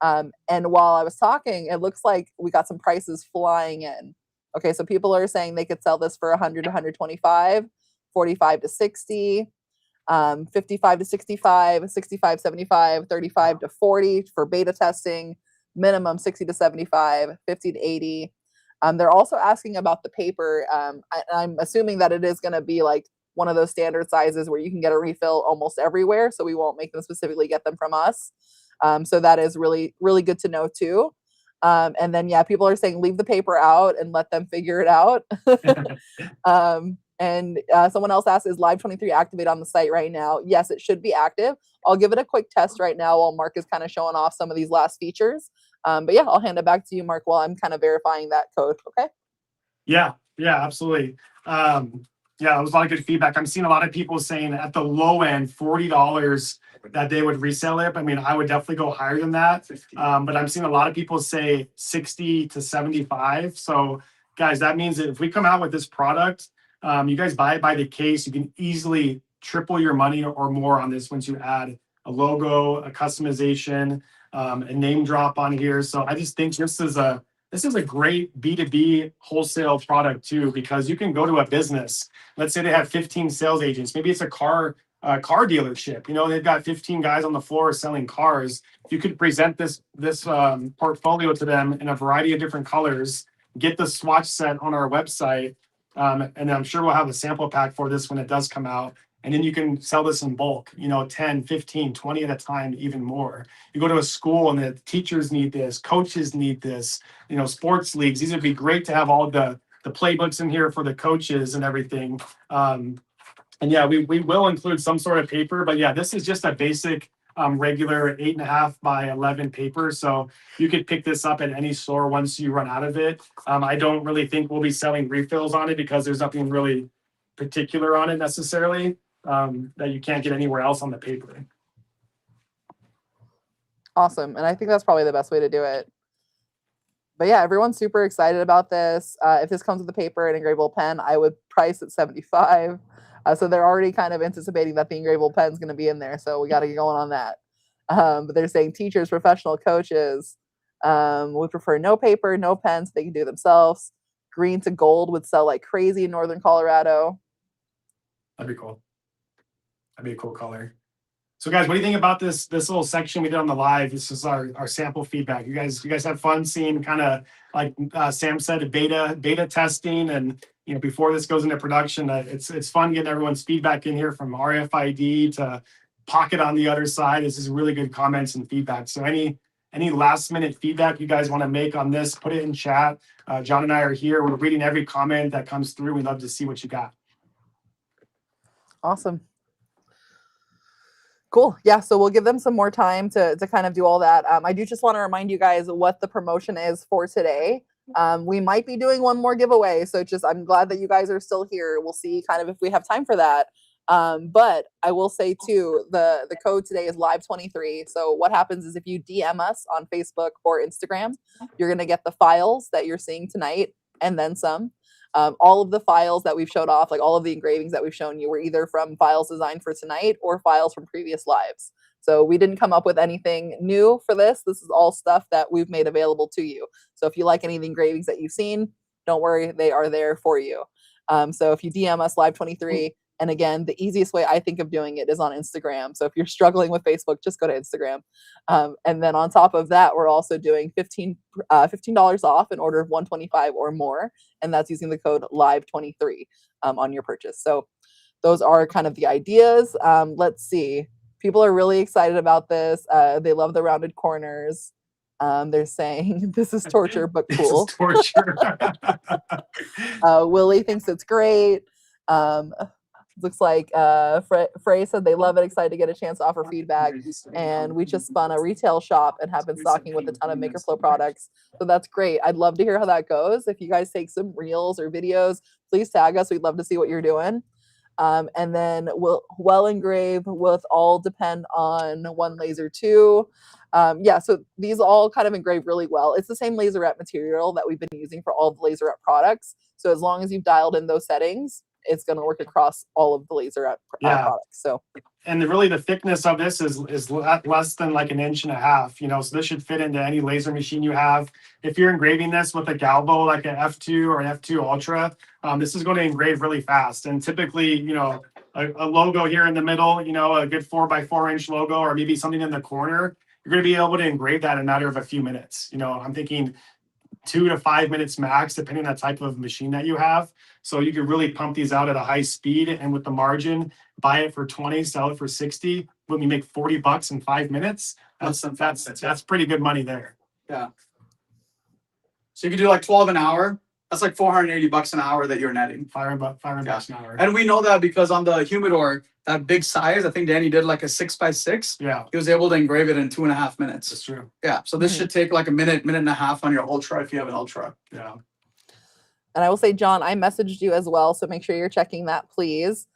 And while I was talking, it looks like we got some prices flying in. Okay, so people are saying they could sell this for 100 to 125, 45 to 60, 55 to 65, 65, 75, 35 to 40 for beta testing, minimum 60 to 75, 50 to 80. They're also asking about the paper. I'm assuming that it is going to be like one of those standard sizes where you can get a refill almost everywhere. So we won't make them specifically get them from us. So that is really, really good to know too. And then, yeah, people are saying leave the paper out and let them figure it out. And someone else asked, is Live 23 activate on the site right now? Yes, it should be active. I'll give it a quick test right now while Mark is kind of showing off some of these last features. But yeah, I'll hand it back to you, Mark, while I'm kind of verifying that code. Okay. Yeah, absolutely. Yeah, it was a lot of good feedback. I'm seeing a lot of people saying at the low end, $40 that they would resell it. I mean, I would definitely go higher than that. But I'm seeing a lot of people say 60 to 75. So guys, that means that if we come out with this product, you guys buy it by the case, you can easily triple your money or more on this once you add a logo, a customization, a name drop on here. So I just think this is a great B2B wholesale product too, because you can go to a business. Let's say they have 15 sales agents. Maybe it's a car dealership. They've got 15 guys on the floor selling cars. You could present this portfolio to them in a variety of different colors. Get the swatch set on our website, and I'm sure we'll have a sample pack for this when it does come out. And then you can sell this in bulk, 10, 15, 20 at a time, even more. You go to a school and the teachers need this, coaches need this, sports leagues. These would be great to have all the playbooks in here for the coaches and everything. And yeah, we will include some sort of paper, but yeah, this is just a basic regular 8.5 by 11 paper. So you could pick this up at any store once you run out of it. I don't really think we'll be selling refills on it because there's nothing really particular on it necessarily. That you can't get anywhere else on the paper. Awesome. And I think that's probably the best way to do it. But yeah, everyone's super excited about this. If this comes with the paper and engravable pen, I would price at 75. So they're already kind of anticipating that the engravable pen is going to be in there. So we got to get going on that. But they're saying teachers, professional coaches would prefer no paper, no pens. They can do it themselves. Green to gold would sell like crazy in Northern Colorado. That'd be cool. That'd be a cool color. So guys, what do you think about this little section we did on the live? This is our sample feedback. You guys have fun seeing kind of like Sam said, beta testing, and before this goes into production, it's fun getting everyone's feedback in here, from RFID to Pocket on the other side. This is really good comments and feedback. So any last minute feedback you guys want to make on this, put it in chat. John and I are here. We're reading every comment that comes through. We'd love to see what you got. Awesome. Cool. Yeah. So we'll give them some more time to kind of do all that. I do just want to remind you guys what the promotion is for today. We might be doing one more giveaway. So I'm glad that you guys are still here. We'll see kind of if we have time for that. But I will say too, the code today is live23. So what happens is if you DM us on Facebook or Instagram, you're going to get the files that you're seeing tonight and then some. All of the files that we've showed off, like all of the engravings that we've shown you, were either from files designed for tonight or files from previous lives. So we didn't come up with anything new for this. This is all stuff that we've made available to you. So if you like any of the engravings that you've seen, don't worry, they are there for you. So if you DM us live23, and again, the easiest way I think of doing it is on Instagram. So if you're struggling with Facebook, just go to Instagram. And then on top of that, we're also doing $15 off an order of $125 or more. And that's using the code live23 on your purchase. So those are kind of the ideas. Let's see. People are really excited about this. They love the rounded corners. They're saying this is torture, but cool. This is torture. Willie thinks it's great. Looks like Frey said they love it, excited to get a chance to offer feedback. And we just spun a retail shop and have been stocking with a ton of MakerFlo products. So that's great. I'd love to hear how that goes. If you guys take some reels or videos, please tag us. We'd love to see what you're doing. And then well engrave with all depend on one laser too. Yeah, so these all kind of engrave really well. It's the same laserette material that we've been using for all the laserette products. So as long as you've dialed in those settings, it's going to work across all of the laserette products. So, and really the thickness of this is less than like 1.5 inches. So this should fit into any laser machine you have. If you're engraving this with a Galvo, like an F2 or an F2 Ultra, this is going to engrave really fast. And typically, a logo here in the middle, a good 4x4 inch logo, or maybe something in the corner, you're going to be able to engrave that in a matter of a few minutes. I'm thinking 2 to 5 minutes max, depending on the type of machine that you have. So you can really pump these out at a high speed, and with the margin, buy it for 20, sell it for 60. When we make $40 in 5 minutes, that's pretty good money there. Yeah. So you could do like 12 an hour. That's like $480 an hour that you're netting. $500 an hour. And we know that because on the Humidor, that big size, I think Danny did like a 6x6. Yeah. He was able to engrave it in 2.5 minutes. That's true. Yeah. So this should take like a minute and a half on your Ultra if you have an Ultra. Yeah. And I will say, John, I messaged you as well, so make sure you're checking that, please.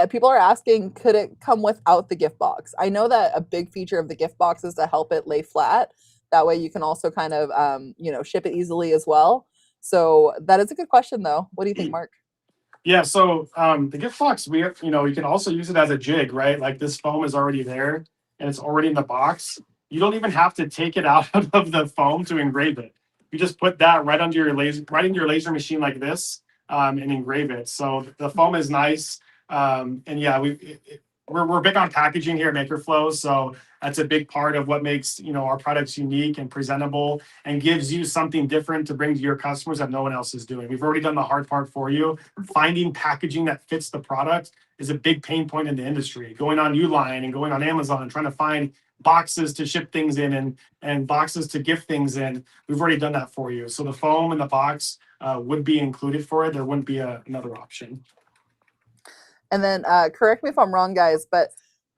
People are asking, could it come without the gift box? I know that a big feature of the gift box is to help it lay flat. That way you can also kind of, ship it easily as well. So that is a good question, though. What do you think, Mark? Yeah, so the gift box, we can also use it as a jig, right? Like this foam is already there and it's already in the box. You don't even have to take it out of the foam to engrave it. You just put that right into your laser machine like this, and engrave it. So the foam is nice. And yeah, we're big on packaging here at MakerFlo, so that's a big part of what makes our products unique and presentable, and gives you something different to bring to your customers that no one else is doing. We've already done the hard part for you. Finding packaging that fits the product is a big pain point in the industry. Going on Uline and going on Amazon and trying to find boxes to ship things in and boxes to gift things in. We've already done that for you. So the foam in the box would be included for it. There wouldn't be another option. And then correct me if I'm wrong, guys, but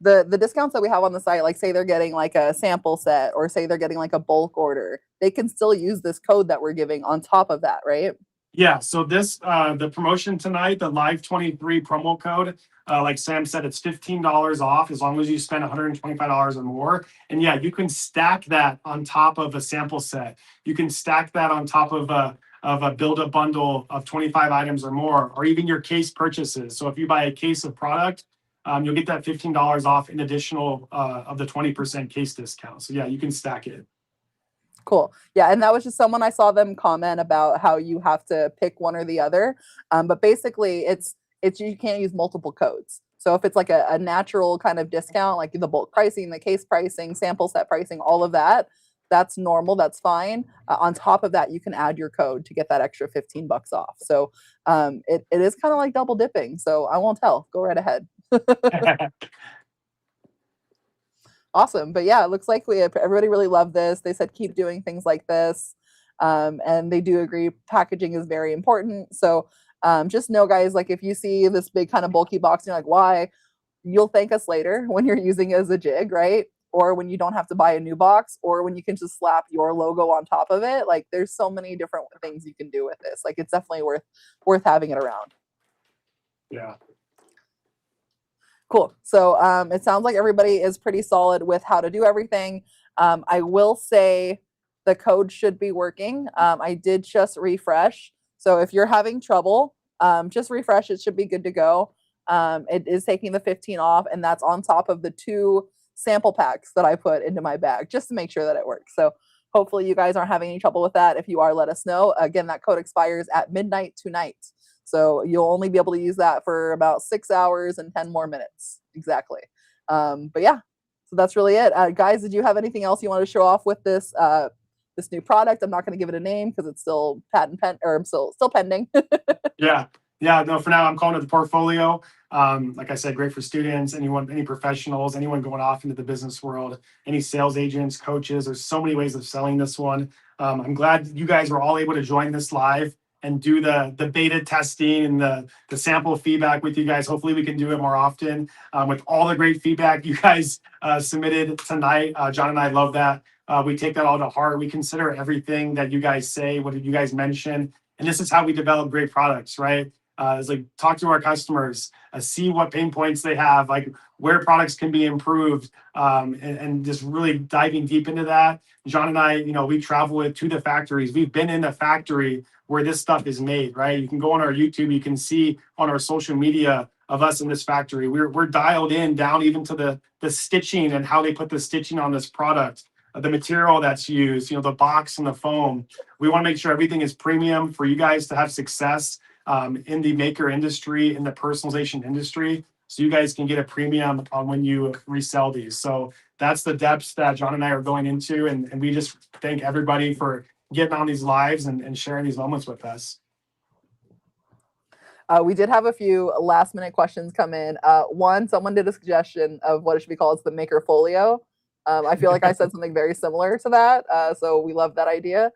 the discounts that we have on the site, like say they're getting like a sample set or say they're getting like a bulk order, they can still use this code that we're giving on top of that, right? Yeah, so this, the promotion tonight, the Live23 promo code, like Sam said, it's $15 off as long as you spend $125 or more. And yeah, you can stack that on top of a sample set. You can stack that on top of a build a bundle of 25 items or more, or even your case purchases. So if you buy a case of product, you'll get that $15 off in additional of the 20% case discount. So yeah, you can stack it. Cool. Yeah, and that was just someone I saw them comment about how you have to pick one or the other. But basically, it's you can't use multiple codes. So if it's like a natural kind of discount, like the bulk pricing, the case pricing, sample set pricing, all of that, that's normal. That's fine. On top of that, you can add your code to get that extra $15 off. So it is kind of like double dipping. So I won't tell. Go right ahead. Awesome. But yeah, it looks like everybody really loved this. They said keep doing things like this. And they do agree packaging is very important. So just know, guys, like if you see this big kind of bulky box and you're like, why? You'll thank us later when you're using it as a jig, right? Or when you don't have to buy a new box, or when you can just slap your logo on top of it. Like there's so many different things you can do with this. Like it's definitely worth having it around. Yeah. Cool. So it sounds like everybody is pretty solid with how to do everything. I will say the code should be working. I did just refresh. So if you're having trouble, just refresh. It should be good to go. It is taking the 15 off, and that's on top of the 2 sample packs that I put into my bag just to make sure that it works. So hopefully you guys aren't having any trouble with that. If you are, let us know. Again, that code expires at midnight tonight. So you'll only be able to use that for about 6 hours and 10 more minutes. Exactly. But yeah, so that's really it. Guys, did you have anything else you want to show off with this this new product? I'm not going to give it a name because it's still still pending. Yeah. Yeah. No, for now, I'm calling it the portfolio. Like I said, great for students, any professionals, anyone going off into the business world, any sales agents, coaches. There's so many ways of selling this one. I'm glad you guys were all able to join this live and do the beta testing and the sample feedback with you guys. Hopefully we can do it more often with all the great feedback you guys submitted tonight. John and I love that. We take that all to heart. We consider everything that you guys say, what you guys mention. And this is how we develop great products, right? It's like talk to our customers, see what pain points they have, like where products can be improved, and just really diving deep into that. John and I, we travel to the factories. We've been in the factory where this stuff is made, right? You can go on our YouTube, you can see on our social media of us in this factory. We're dialed in down even to the stitching and how they put the stitching on this product, the material that's used, the box and the foam. We want to make sure everything is premium for you guys to have success in the maker industry, in the personalization industry, so you guys can get a premium on when you resell these. So that's the depths that John and I are going into, and we just thank everybody for getting on these lives and sharing these moments with us. We did have a few last minute questions come in. One, someone did a suggestion of what it should be called. It's the MakerFolio. I feel like I said something very similar to that. So we love that idea.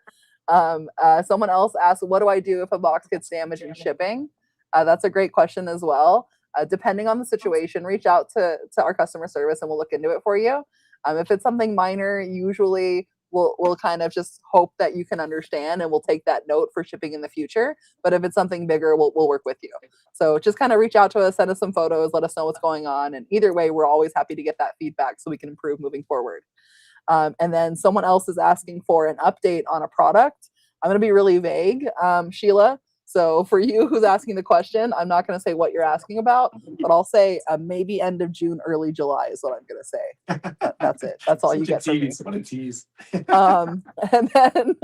Someone else asked, what do I do if a box gets damaged in shipping? That's a great question as well. Depending on the situation, reach out to our customer service and we'll look into it for you. If it's something minor, usually we'll kind of just hope that you can understand, and we'll take that note for shipping in the future. But if it's something bigger, we'll work with you. So just kind of reach out to us, send us some photos, let us know what's going on. And either way, we're always happy to get that feedback so we can improve moving forward. And then someone else is asking for an update on a product. I'm going to be really vague, Sheila. So for you who's asking the question, I'm not going to say what you're asking about, but I'll say maybe end of June, early July is what I'm going to say. That's it. That's all you get from me. What a tease. And then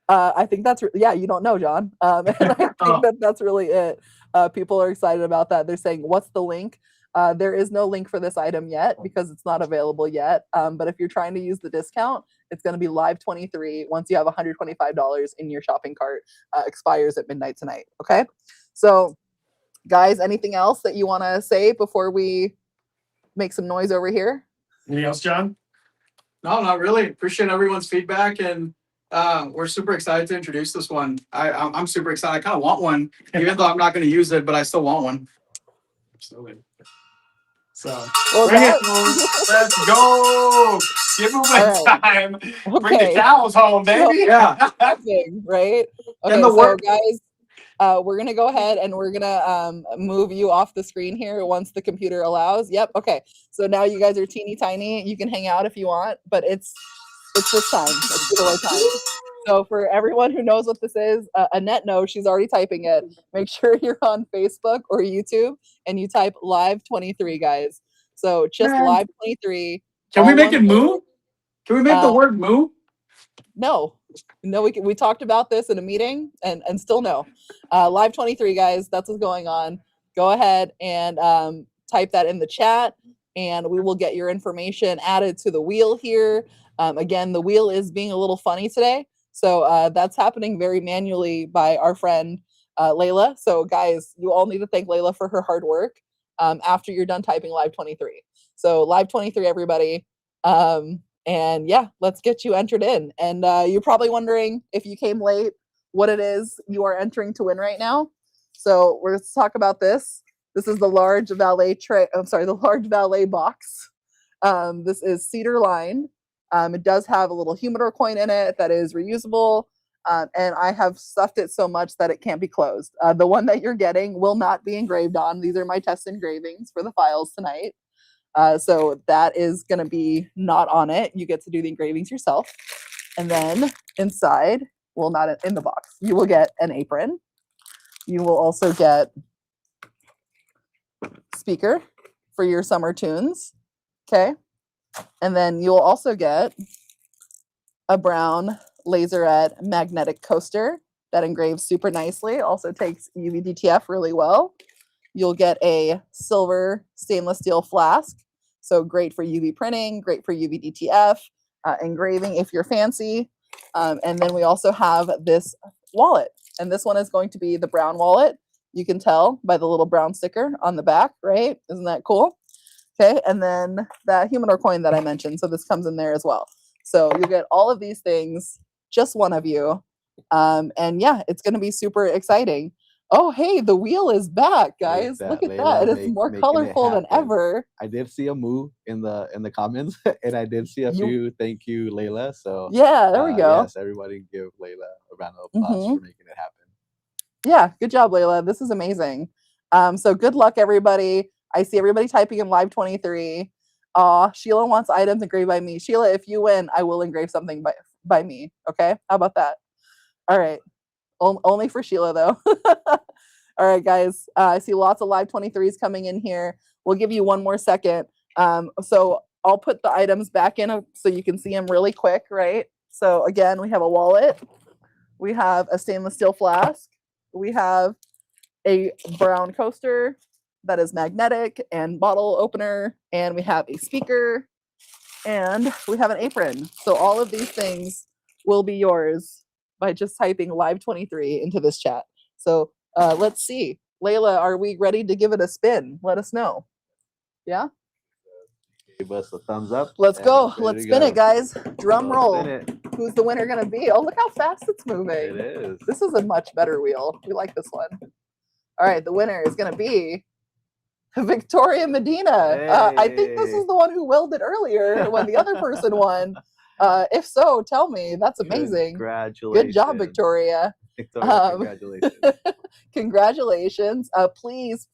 I think that's, yeah, you don't know, John. And I think that's really it. People are excited about that. They're saying, what's the link? There is no link for this item yet because it's not available yet. But if you're trying to use the discount, it's going to be live 23 once you have $125 in your shopping cart. Expires at midnight tonight. Okay. So guys, anything else that you want to say before we make some noise over here? Anything else, John? No, not really. Appreciate everyone's feedback, and we're super excited to introduce this one. I'm super excited. I kind of want one, even though I'm not going to use it, but I still want one. Absolutely. So Well, bring it home. Let's go. Give away time. Okay. Bring the cows home, baby. Yeah. Right. Okay, so guys, we're gonna go ahead and we're gonna move you off the screen here once the computer allows. Yep. Okay. So now you guys are teeny tiny. You can hang out if you want, but it's this time. It's giveaway time. So for everyone who knows what this is, Annette knows, she's already typing it. Make sure you're on Facebook or YouTube and you type live 23, guys. So just live 23. Can we make it moo? Can we make the word moo? No, we talked about this in a meeting and still no. Live 23, guys. That's what's going on. go ahead and type that in the chat, and we will get your information added to the wheel here. Again, the wheel is being a little funny today, so that's happening very manually by our friend Layla. So guys, you all need to thank Layla for her hard work after you're done typing live 23. So live 23, everybody. And yeah, let's get you entered in. And you're probably wondering, if you came late, what it is you are entering to win right now. So we're going to talk about this. This is the large valet tray. I'm sorry, the large valet box. This is cedar lined. It does have a little humidor coin in it that is reusable. And I have stuffed it so much that it can't be closed. The one that you're getting will not be engraved on. These are my test engravings for the files tonight. So that is going to be not on it. You get to do the engravings yourself. And then inside, well, not in the box, you will get an apron. You will also get speaker for your summer tunes. Okay. And then you'll also get a brown laserette magnetic coaster that engraves super nicely. Also takes UV DTF really well. You'll get a silver stainless steel flask. So great for UV printing, great for UV DTF, engraving if you're fancy. And then we also have this wallet. And this one is going to be the brown wallet. You can tell by the little brown sticker on the back, right? Isn't that cool? Okay, and then that humidor coin that I mentioned. So this comes in there as well. So you'll get all of these things, just one of you. And yeah, it's going to be super exciting. Oh, hey, the wheel is back, guys. Look at that. It is more colorful than ever. I did see a moo in the comments, and I did see a few thank you, Layla. So yeah, there we go. Yes, everybody give Layla a round of applause for making it happen. Yeah, good job, Layla. This is amazing. So good luck, everybody. I see everybody typing in live 23. Sheila wants items engraved by me. Sheila, if you win, I will engrave something by me. Okay, how about that? All right. Only for Sheila, though. All right, guys. I see lots of live 23s coming in here. We'll give you one more second. So I'll put the items back in so you can see them really quick, right? So again, we have a wallet. We have a stainless steel flask. We have a brown coaster that is magnetic and bottle opener. And we have a speaker. And we have an apron. So all of these things will be yours by just typing live 23 into this chat. So let's see. Layla, are we ready to give it a spin? Let us know. Yeah? Give us a thumbs up. Let's go. Let's spin it, guys. Drum roll. Who's the winner going to be? Oh, look how fast it's moving. It is. This is a much better wheel. We like this one. All right. The winner is going to be Victoria Medina. Hey. I think this is the one who willed it earlier when the other person won. If so, tell me. That's amazing. Congratulations. Good job, Victoria. Victoria, congratulations. Congratulations. Please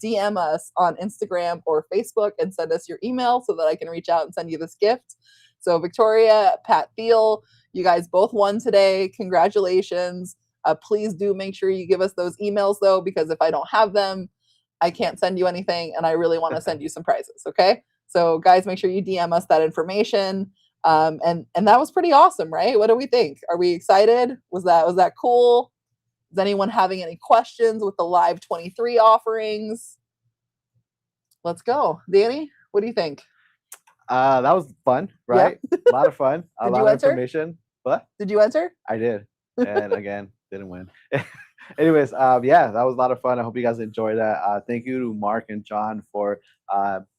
DM us on Instagram or Facebook and send us your email so that I can reach out and send you this gift. So Victoria, Pat Thiel, you guys both won today. Congratulations. Please do make sure you give us those emails, though, because if I don't have them, I can't send you anything, and I really want to send you some prizes, okay? So guys, make sure you DM us that information. And that was pretty awesome, right? What do we think? Are we excited? Was that cool? Is anyone having any questions with the live 23 offerings? Let's go. Danny, what do you think? That was fun, right? Yeah. A lot of fun. A lot of information. What? Did you enter? I did. And again, didn't win. Anyways, yeah, that was a lot of fun. I hope you guys enjoyed that. Thank you to Mark and John for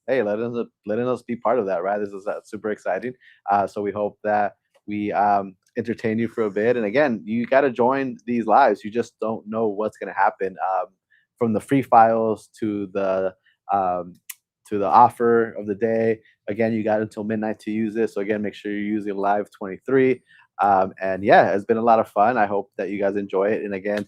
letting us be part of that, right? This is super exciting. So we hope that we entertain you for a bit. And again, you got to join these lives. You just don't know what's going to happen. From the free files to the offer of the day. Again, you got until midnight to use this. So again, make sure you're using Live 23. And yeah, it's been a lot of fun. I hope that you guys enjoy it. And again,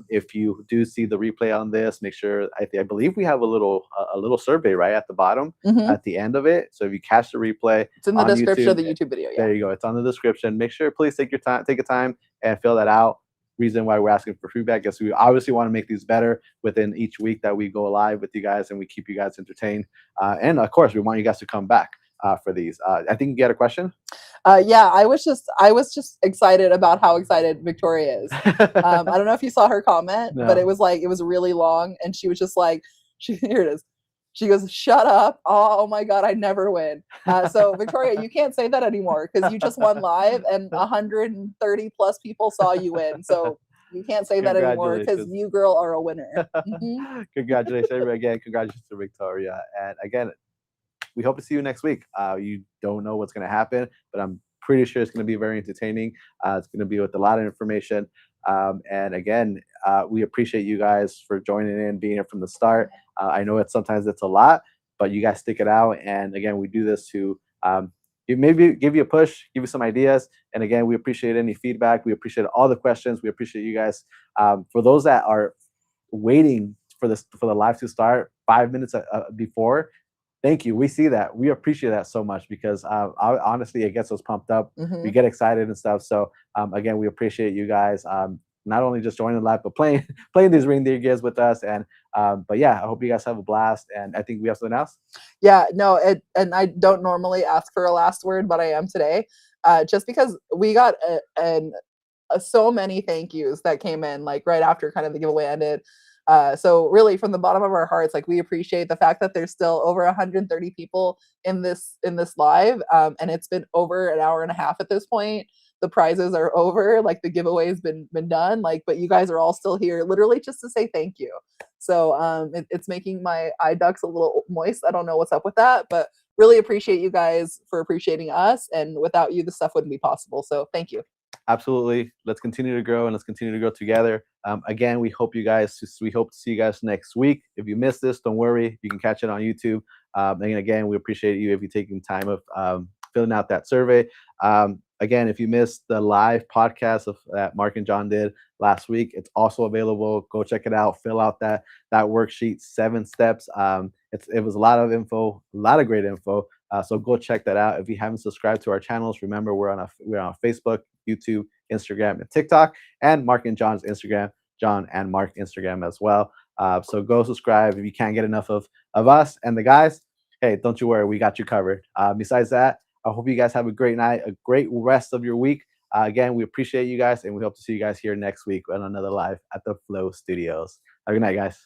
if you do see the replay on this, make sure, I believe we have a little survey right at the bottom, at the end of it. So if you catch the replay, it's in the description of the YouTube video. Yeah. There you go. It's on the description. Make sure, please take a time and fill that out. Reason why we're asking for feedback is we obviously want to make these better within each week that we go live with you guys and we keep you guys entertained. And of course, we want you guys to come back for these. I think you had a question. Yeah, I was just excited about how excited Victoria is. I don't know if you saw her comment, but it No. was really long, and she was just like, here it is. She goes, "Shut up! Oh my god, I never win." So Victoria, you can't say that anymore because you just won live, and 130 plus people saw you win. So you can't say that anymore because Congratulations. you, girl, are a winner. Mhm. Congratulations, everybody. Again, congratulations to Victoria. And again, we hope to see you next week. You don't know what's going to happen, but I'm pretty sure it's going to be very entertaining. It's going to be with a lot of information. And again, we appreciate you guys for joining in, being here from the start. I know sometimes it's a lot, but you guys stick it out. And again, we do this to maybe give you a push, give you some ideas. And again, we appreciate any feedback. We appreciate all the questions. We appreciate you guys. For those that are waiting for the live to start 5 minutes before, thank you. We see that. We appreciate that so much because honestly, it gets us pumped up. We get excited and stuff. So again, we appreciate you guys not only just joining the live, but playing these reindeer games with us. And but yeah, I hope you guys have a blast. And I think we have something else. Yeah, no, and I don't normally ask for a last word, but I am today, just because we got so many thank yous that came in like right after kind of the giveaway ended. So really from the bottom of our hearts, like we appreciate the fact that there's still over 130 people in this live. And it's been over an hour and a half at this point. The prizes are over, like the giveaway's been done, like, but you guys are all still here literally just to say thank you. So it's making my eye ducts a little moist. I don't know what's up with that, but really appreciate you guys for appreciating us. And without you, the stuff wouldn't be possible. So thank you. Absolutely. Let's continue to grow and let's continue to grow together. Again, we hope to see you guys next week. If you missed this, don't worry. You can catch it on YouTube. And again, we appreciate you if you taking time of filling out that survey. Again, if you missed the live podcast that Mark and John did last week, it's also available. Go check it out. Fill out that worksheet, 7 steps. It was a lot of info, a lot of great info. So go check that out. If you haven't subscribed to our channels, remember we're on Facebook, YouTube, Instagram, and TikTok, and Mark and John's Instagram, John and Mark Instagram as well. So go subscribe if you can't get enough of us and the guys. Hey, don't you worry, we got you covered. Besides that, I hope you guys have a great night, a great rest of your week. Again, we appreciate you guys, and we hope to see you guys here next week on another live at the Flow Studios. Have a good night, guys.